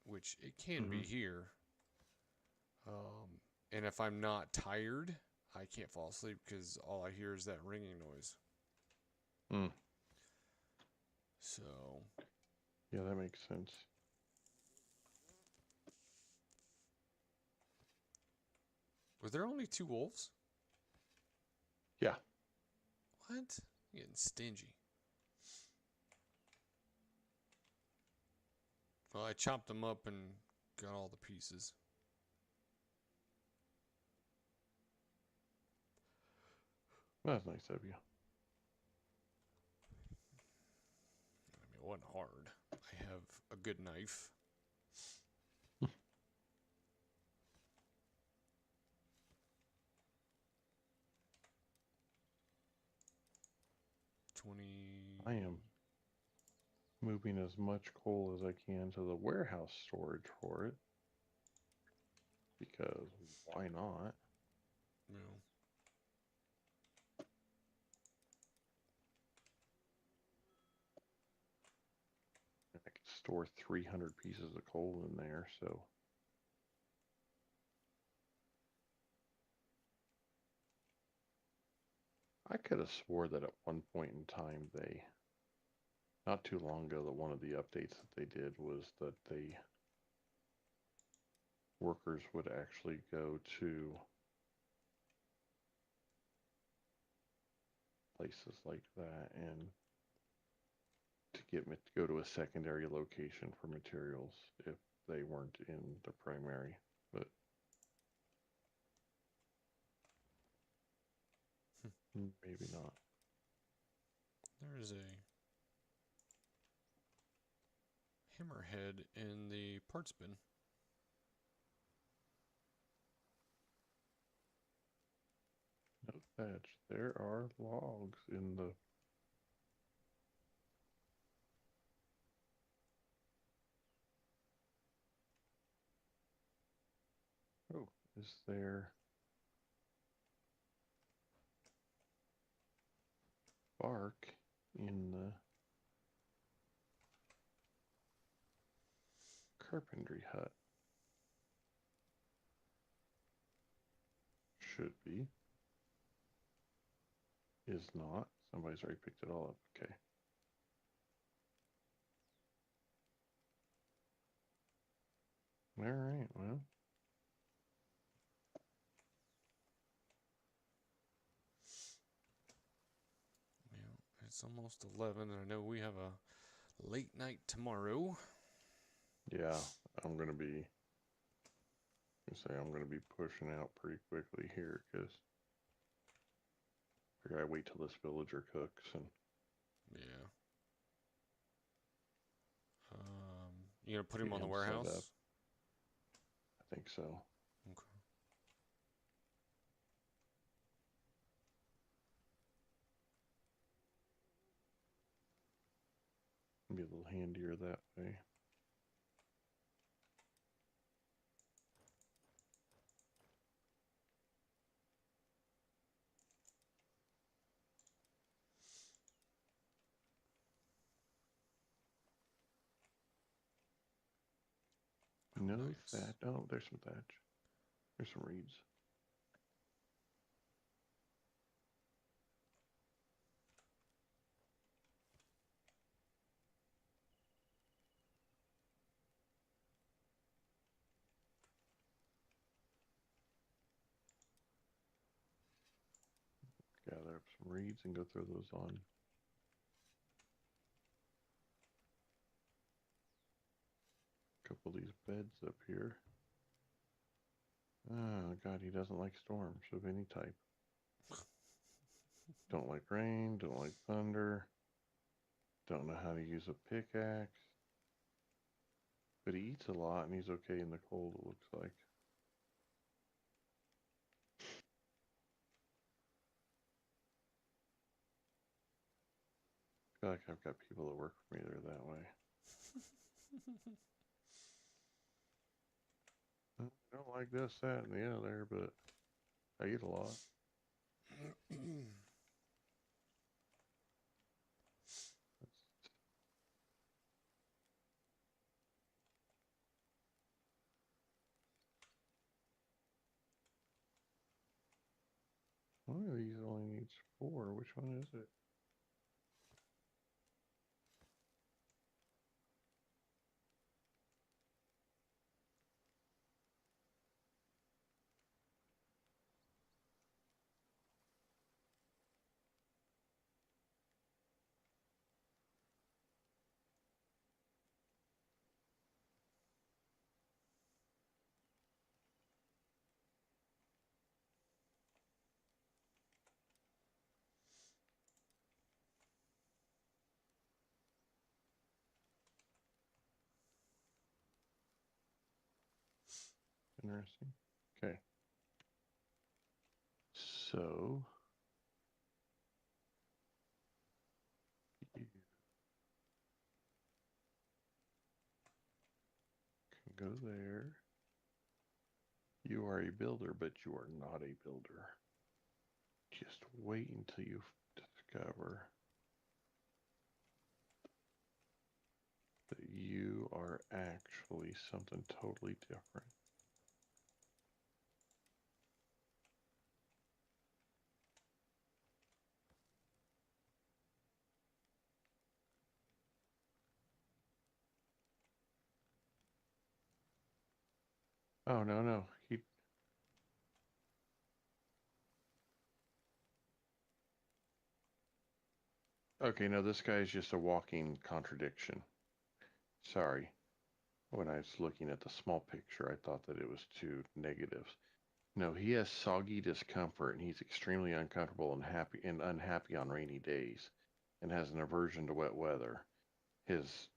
which it can be here, and if I'm not tired, I can't fall asleep because all I hear is that ringing noise. Mm. So Yeah, that makes sense. was there only 2 wolves? Yeah. What? I'm getting stingy. Well, I chopped them up and got all the pieces. That's nice of you. I mean, it wasn't hard. I have a good knife. 20. I am moving as much coal as I can to the warehouse storage for it. Because why not? No. I could store 300 pieces of coal in there, so. I could have swore that at one point in time not too long ago, that one of the updates that they did was that workers would actually go to places like that and to go to a secondary location for materials if they weren't in the primary, but maybe not. There's a hammerhead in the parts bin. thatch. There are logs in the... Oh, is there bark in the carpentry hut? Should be. Is not. Somebody's already picked it all up. Okay. All right, well. Yeah, it's almost 11, and I know we have a late night tomorrow. Yeah, I'm going to be... I'm going to be pushing out pretty quickly here because I gotta wait till this villager cooks and... Yeah. You gonna put him get on the him set up. warehouse? I think so. Okay. Be a little handier that way. No Nice. thatch. Oh, there's some thatch. There's some reeds. Gather up some reeds and go throw those on. A couple of these beds up here. Oh god, he doesn't like storms of any type. Don't like rain, don't like thunder. Don't know how to use a pickaxe. But he eats a lot and he's okay in the cold, it looks like. I feel like I've got people that work for me that are that way. I don't like this, that, and the other, but I eat a lot. One of these only needs 4. Which one is it? Interesting. Okay. So you can go there. You are a builder, but you are not a builder. Just wait until you discover that you are actually something totally different. Oh, no, no. Okay, no, this guy is just a walking contradiction. Sorry. When I was looking at the small picture, I thought that it was two negatives. No, he has soggy discomfort and he's extremely uncomfortable and unhappy on rainy days and has an aversion to wet weather. His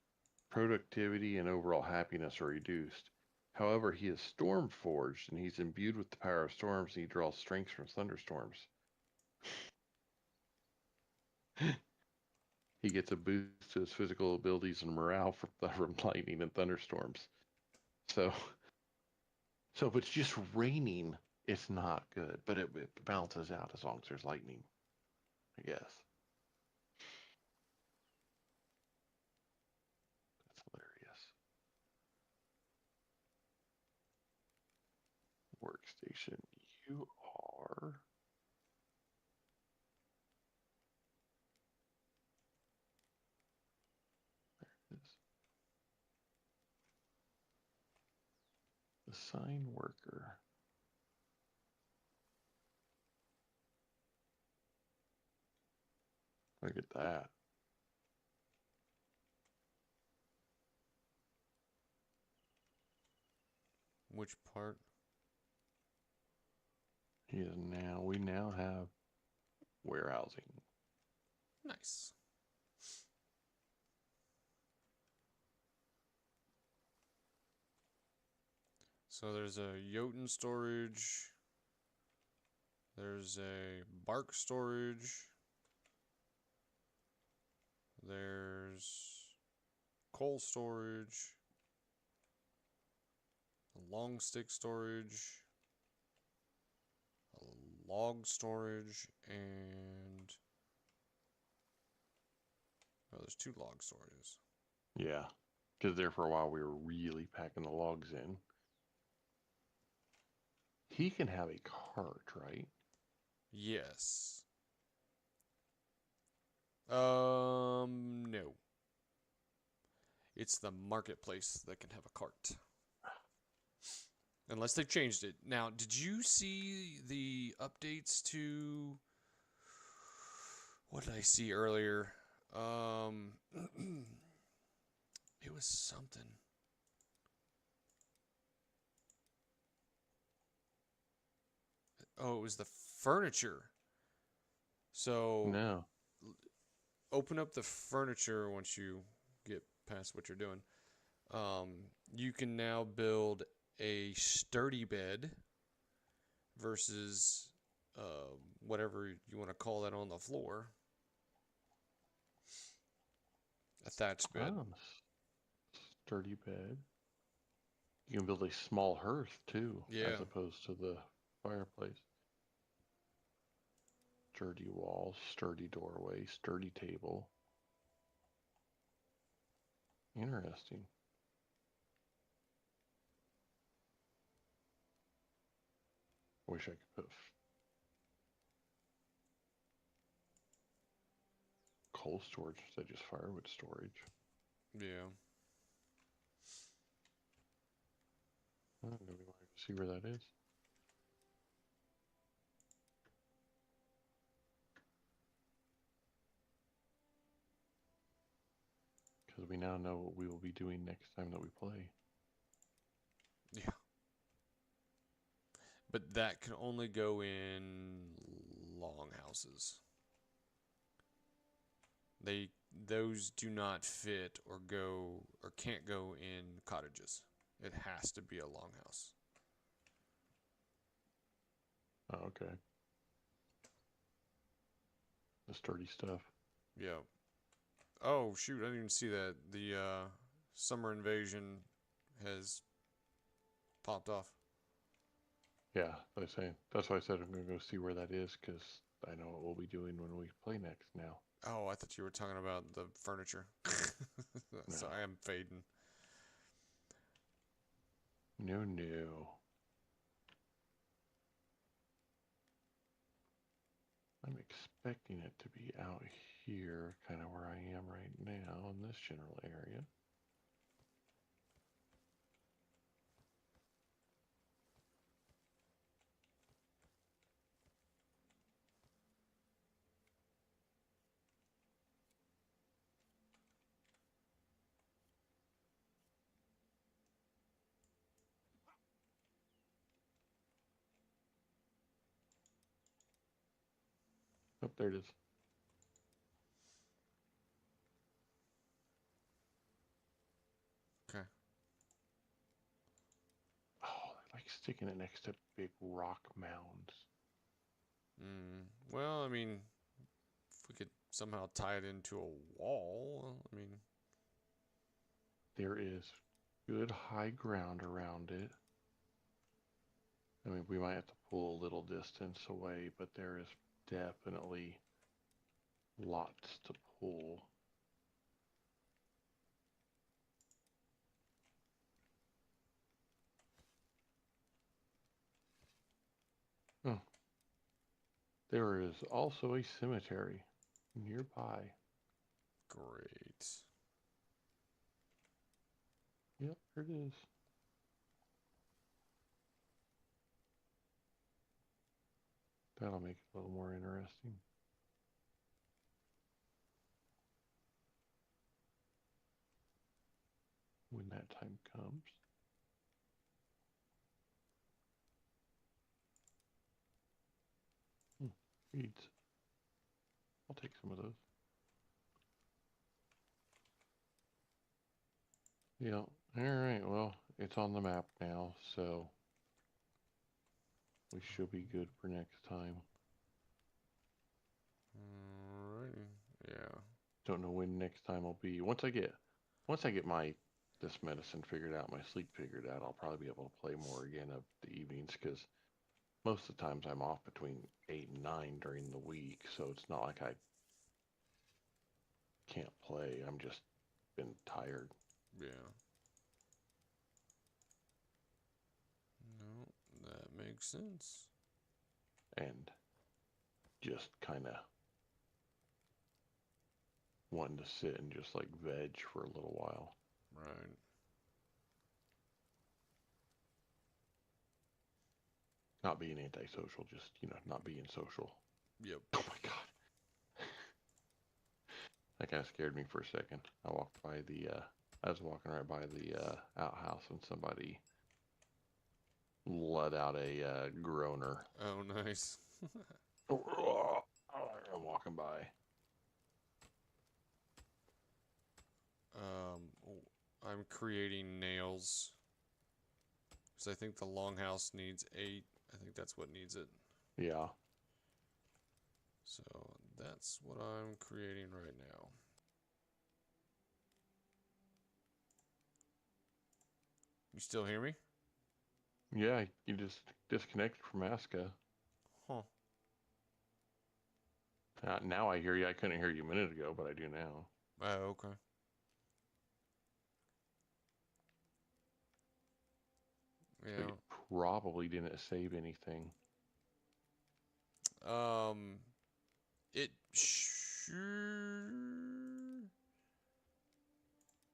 productivity and overall happiness are reduced. However, he is storm forged and he's imbued with the power of storms and he draws strength from thunderstorms. He gets a boost to his physical abilities and morale from lightning and thunderstorms. So, if it's just raining, it's not good, but it balances out as long as there's lightning, I guess. That's hilarious. Workstation, you are. There it is. Assign worker. Look at that. Which part? We now have warehousing. Nice. So there's a Jotun storage. There's a bark storage. There's coal storage. A long stick storage. A log storage. And oh, there's 2 log storages. Yeah, because there for a while we were really packing the logs in. He can have a cart, right? Yes. No. It's the marketplace that can have a cart. Unless they've changed it. Now, did you see the updates to... What did I see earlier? It was something. Oh, it was the furniture. So, No. open up the furniture once you get past what you're doing. You can now build a sturdy bed versus whatever you want to call that on the floor. A thatched bed. Oh, sturdy bed. You can build a small hearth too, Yeah. as opposed to the fireplace. Sturdy walls, sturdy doorway, sturdy table. Interesting. Wish I could put coal storage instead of just firewood storage. Yeah. Oh, do we want to see where that is? Because we now know what we will be doing next time that we play. Yeah. But that can only go in longhouses. Those do not fit or go or can't go in cottages. It has to be a longhouse. Oh, okay. The sturdy stuff. Yeah. Oh shoot! I didn't even see that. The summer invasion has popped off. Yeah, that's why I said I'm going to go see where that is, because I know what we'll be doing when we play next now. Oh, I thought you were talking about the furniture. So No. I am fading. No, no. I'm expecting it to be out here, kind of where I am right now in this general area. Oh, there it is. Okay. Oh, I like sticking it next to big rock mounds. Well, I mean, if we could somehow tie it into a wall, I mean, There is good high ground around it. I mean, we might have to pull a little distance away, but there is definitely lots to pull. Oh, there is also a cemetery nearby. great. Yep, there it is. That'll make it a little more interesting. When that time comes. Weeds. I'll take some of those. Yeah. Alright, well, it's on the map now, so we should be good for next time. Alrighty. Yeah. Don't know when next time will be. Once I get this medicine figured out, my sleep figured out, I'll probably be able to play more again of the evenings, because most of the times I'm off between 8 and 9 during the week, so it's not like I can't play. I'm just been tired. Yeah. No, that makes sense. And just kind of wanting to sit and just like veg for a little while. Right. Not being antisocial, just, not being social. Yep. Oh my God. That kind of scared me for a second. I was walking right by the outhouse and somebody let out a groaner. Oh, nice. I'm walking by. I'm creating nails because I think the longhouse needs 8. I think that's what needs it. Yeah. So that's what I'm creating right now. You still hear me? Yeah, you just disconnected from ASKA. Huh. Now I hear you. I couldn't hear you a minute ago, but I do now. Oh, okay. But Yeah. you probably didn't save anything. It sure.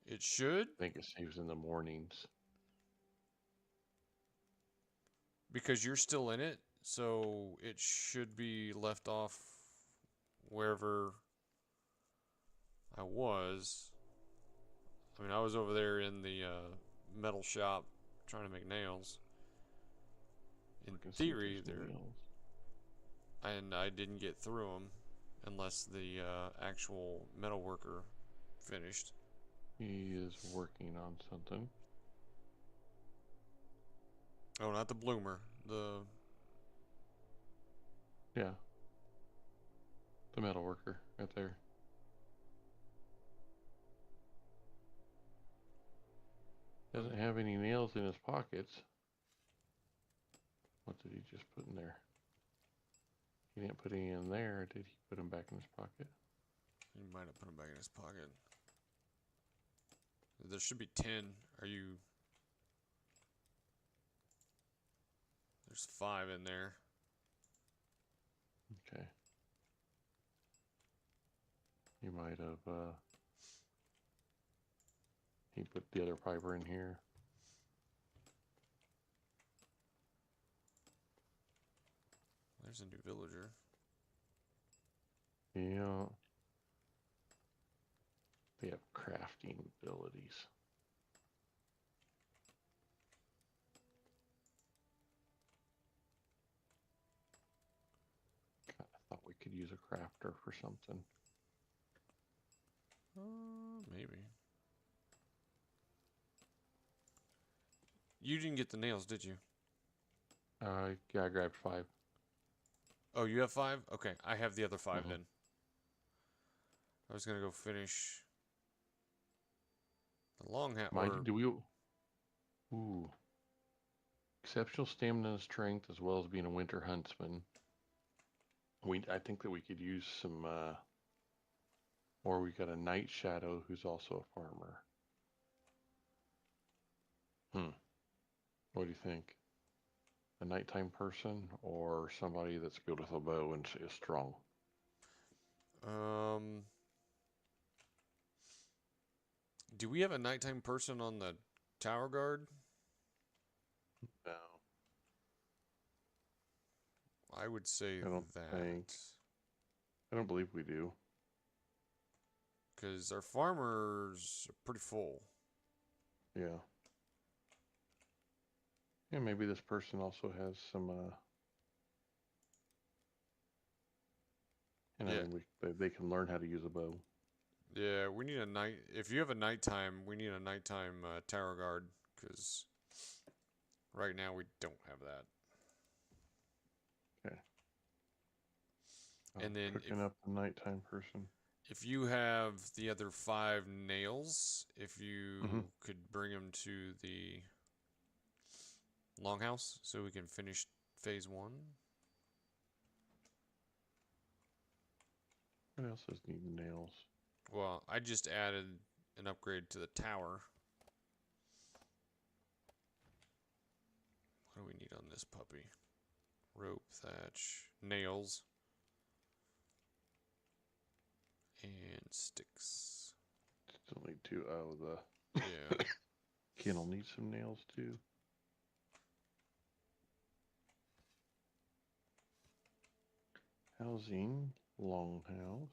It should, I think it saves in the mornings. because you're still in it, so it should be left off wherever I was. I mean, I was over there in the metal shop trying to make nails. In theory, there, and I didn't get through them unless the actual metal worker finished. He is working on something. Oh, not the bloomer. Yeah. The metal worker right there. Doesn't have any nails in his pockets. What did he just put in there? He didn't put any in there, or did he put them back in his pocket? He might have put them back in his pocket. There should be 10. Are you? There's 5 in there. Okay. He might have, he put the other fiber in here. There's a new villager. Yeah. They have crafting abilities. God, I thought we could use a crafter for something. Maybe. You didn't get the nails, did you? Yeah, I grabbed 5. Oh, you have 5? Okay, I have the other 5 Mhm. then. I was gonna go finish the long hat Mind you, or do we? Ooh, exceptional stamina and strength, as well as being a winter huntsman. I think that we could use some, or we got a night shadow who's also a farmer. What do you think? A nighttime person or somebody that's good with a bow and is strong? um. Do we have a nighttime person on the tower guard? No, I would say I don't think. that I don't believe we do. because our farmers are pretty full. Yeah. Yeah, maybe this person also has some, and I Yeah, mean, they can learn how to use a bow. yeah. We need a night. If you have a nighttime, we need a nighttime tower guard because right now we don't have that. Okay. And then Cooking up the nighttime person. if you have the other 5 nails, if Mm-hmm. you could bring them to the longhouse so we can finish phase 1. What else does need nails? Well, I just added an upgrade to the tower. What do we need on this puppy? Rope, thatch, nails, and sticks. Still need two. Oh, Yeah. the kennel needs some nails too. Housing, longhouse.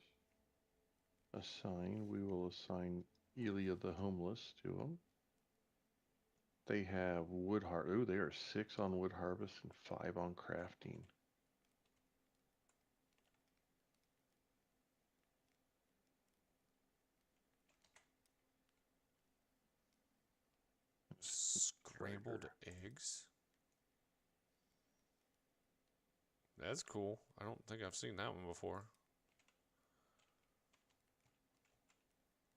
Assign. We will assign Elia the homeless to them. They have wood Ooh, they are 6 on wood harvest and 5 on crafting. Scrambled Trader. eggs. That's cool. I don't think I've seen that one before.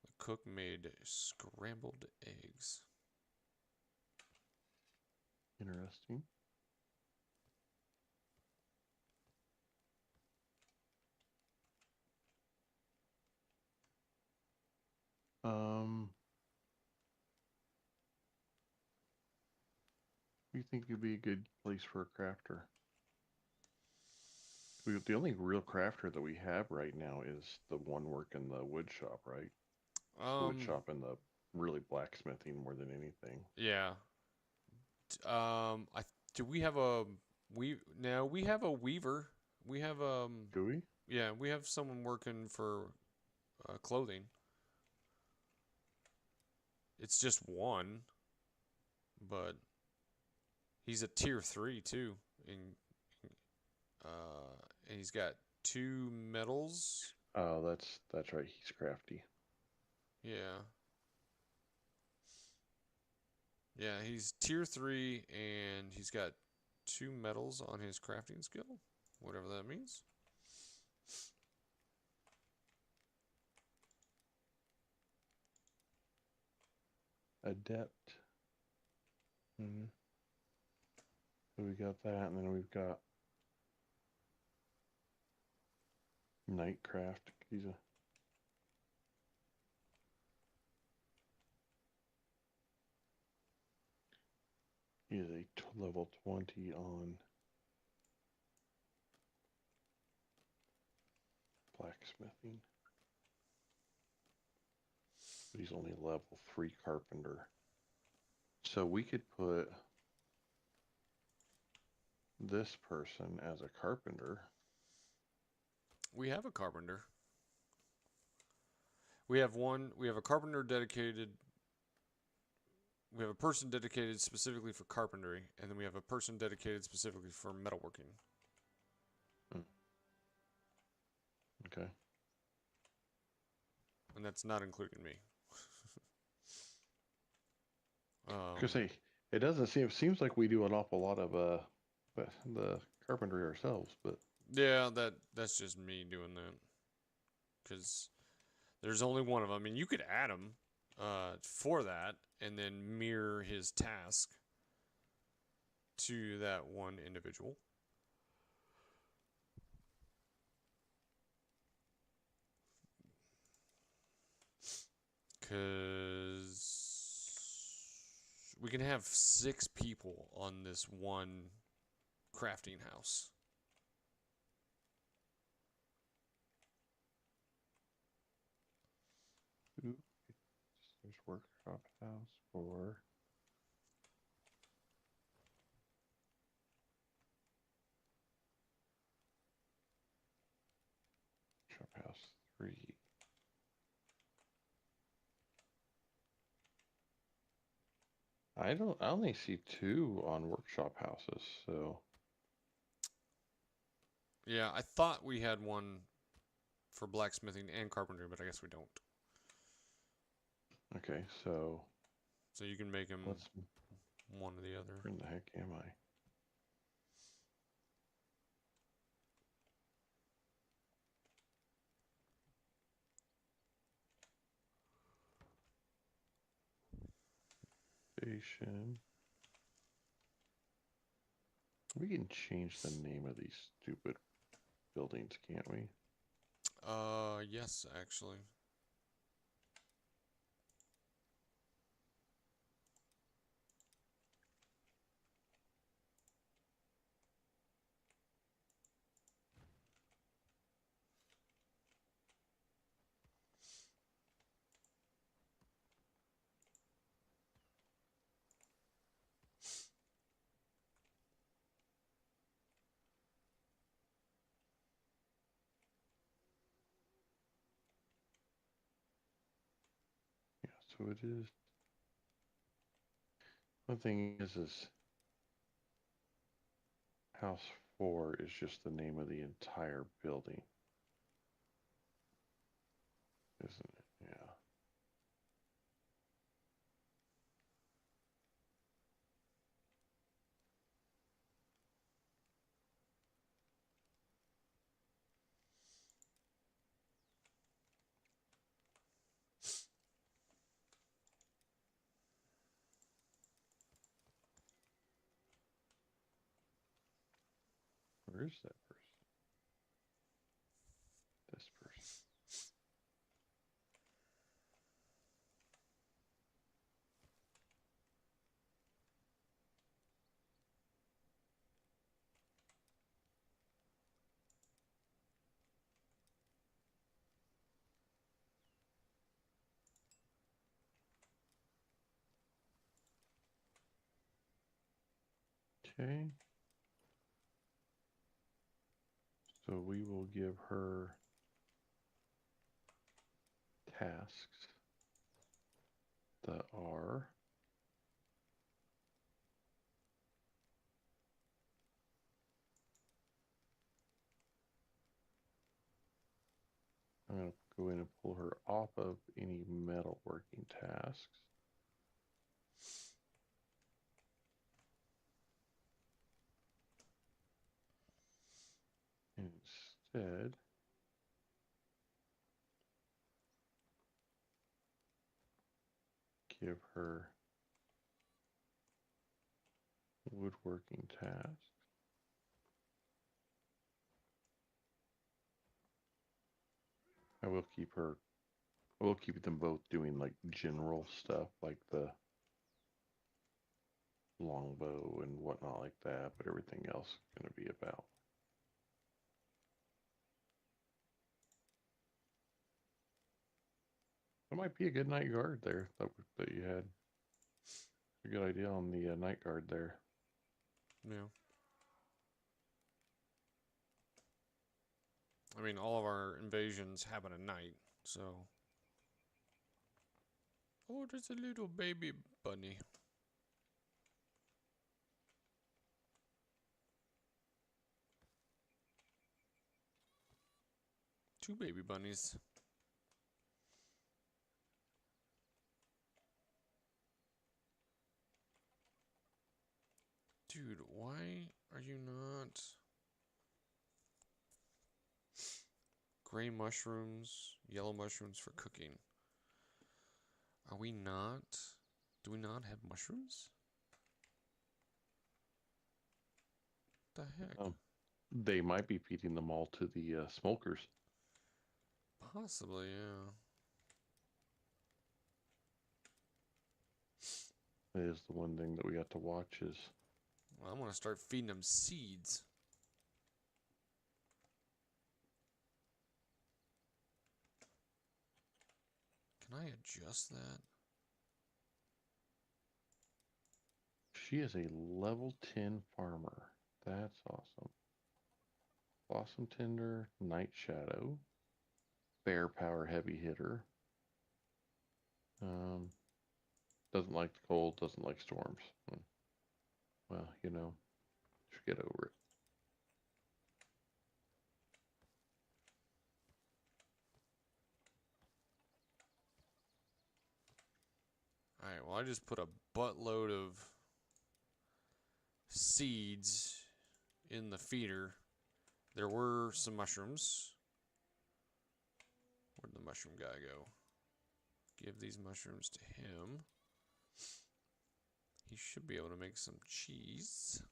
The cook made scrambled eggs. Interesting. Do you think it'd be a good place for a crafter? The only real crafter that we have right now is the one working the wood shop, right? The wood Um, shop and the really blacksmithing more than anything. yeah. I do we have a we have a weaver. We have Do we? yeah, we have someone working for clothing. It's just one, but he's a tier 3 too, and and he's got 2 medals. Oh, that's right. He's crafty. Yeah, yeah, he's tier 3, and he's got 2 medals on his crafting skill, whatever that means. Adept. Mm-hmm. So we got that, and then we've got Nightcraft. He is a level 20 on blacksmithing. But he's only a level 3 carpenter. So we could put this person as a carpenter. We have a carpenter. We have one. We have a carpenter dedicated. We have a person dedicated specifically for carpentry, and then we have a person dedicated specifically for metalworking. Hmm. Okay. And that's not including me. Because hey, it doesn't seem. It seems like we do an awful lot of the carpentry ourselves, but Yeah, that's just me doing that. Because there's only one of them. I mean, you could add him for that and then mirror his task to that one individual. Because we can have 6 people on this one crafting house. Ooh, there's workshop house for. Shop house 3. I only see 2 on workshop houses, so. Yeah, I thought we had one for blacksmithing and carpentry, but I guess we don't. Okay, so. So you can make him Let's. one or the other. Where in the heck am I? Station. We can change the name of these stupid buildings, can't we? Yes, actually. Yeah, so it is. One thing is house 4 is just the name of the entire building, isn't it? Yeah. Where is that person? This person. Okay. So we will give her tasks that are I'm going to go in and pull her off of any metalworking tasks. And instead, give her woodworking tasks. I will keep her, we'll keep them both doing like general stuff like the longbow and whatnot like that, but everything else is going to be about. That might be a good night guard there that you had. A good idea on the night guard there. Yeah. I mean, all of our invasions happen at night, so. Oh, there's a little baby bunny. Two baby bunnies. Dude, why are you not? Gray mushrooms, yellow mushrooms for cooking. Are we not? Do we not have mushrooms? What the heck? They might be feeding them all to the smokers. Possibly, yeah. That is the one thing that we have to watch is. Well, I'm going to start feeding them seeds. Can I adjust that? She is a level 10 farmer. That's awesome. Blossom Tender, Night Shadow, Bear Power Heavy Hitter. Doesn't like the cold, doesn't like storms. Well, you know, just get over it. Alright, well, I just put a buttload of seeds in the feeder. There were some mushrooms. Where'd the mushroom guy go? Give these mushrooms to him. He should be able to make some cheese.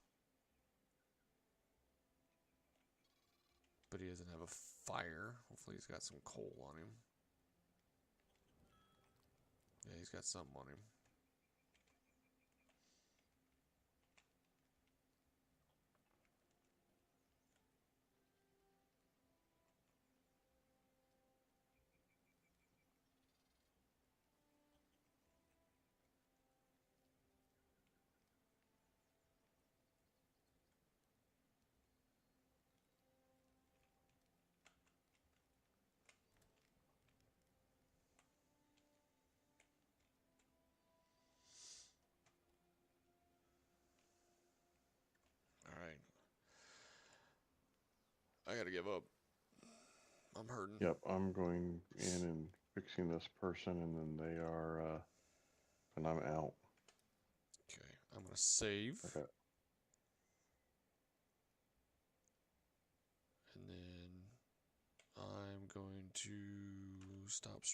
But he doesn't have a fire. Hopefully he's got some coal on him. Yeah, he's got something on him. Alright. I gotta give up. I'm hurting. Yep, I'm going in and fixing this person, and then they are, and I'm out. Okay, I'm gonna save. Okay. And then I'm going to stop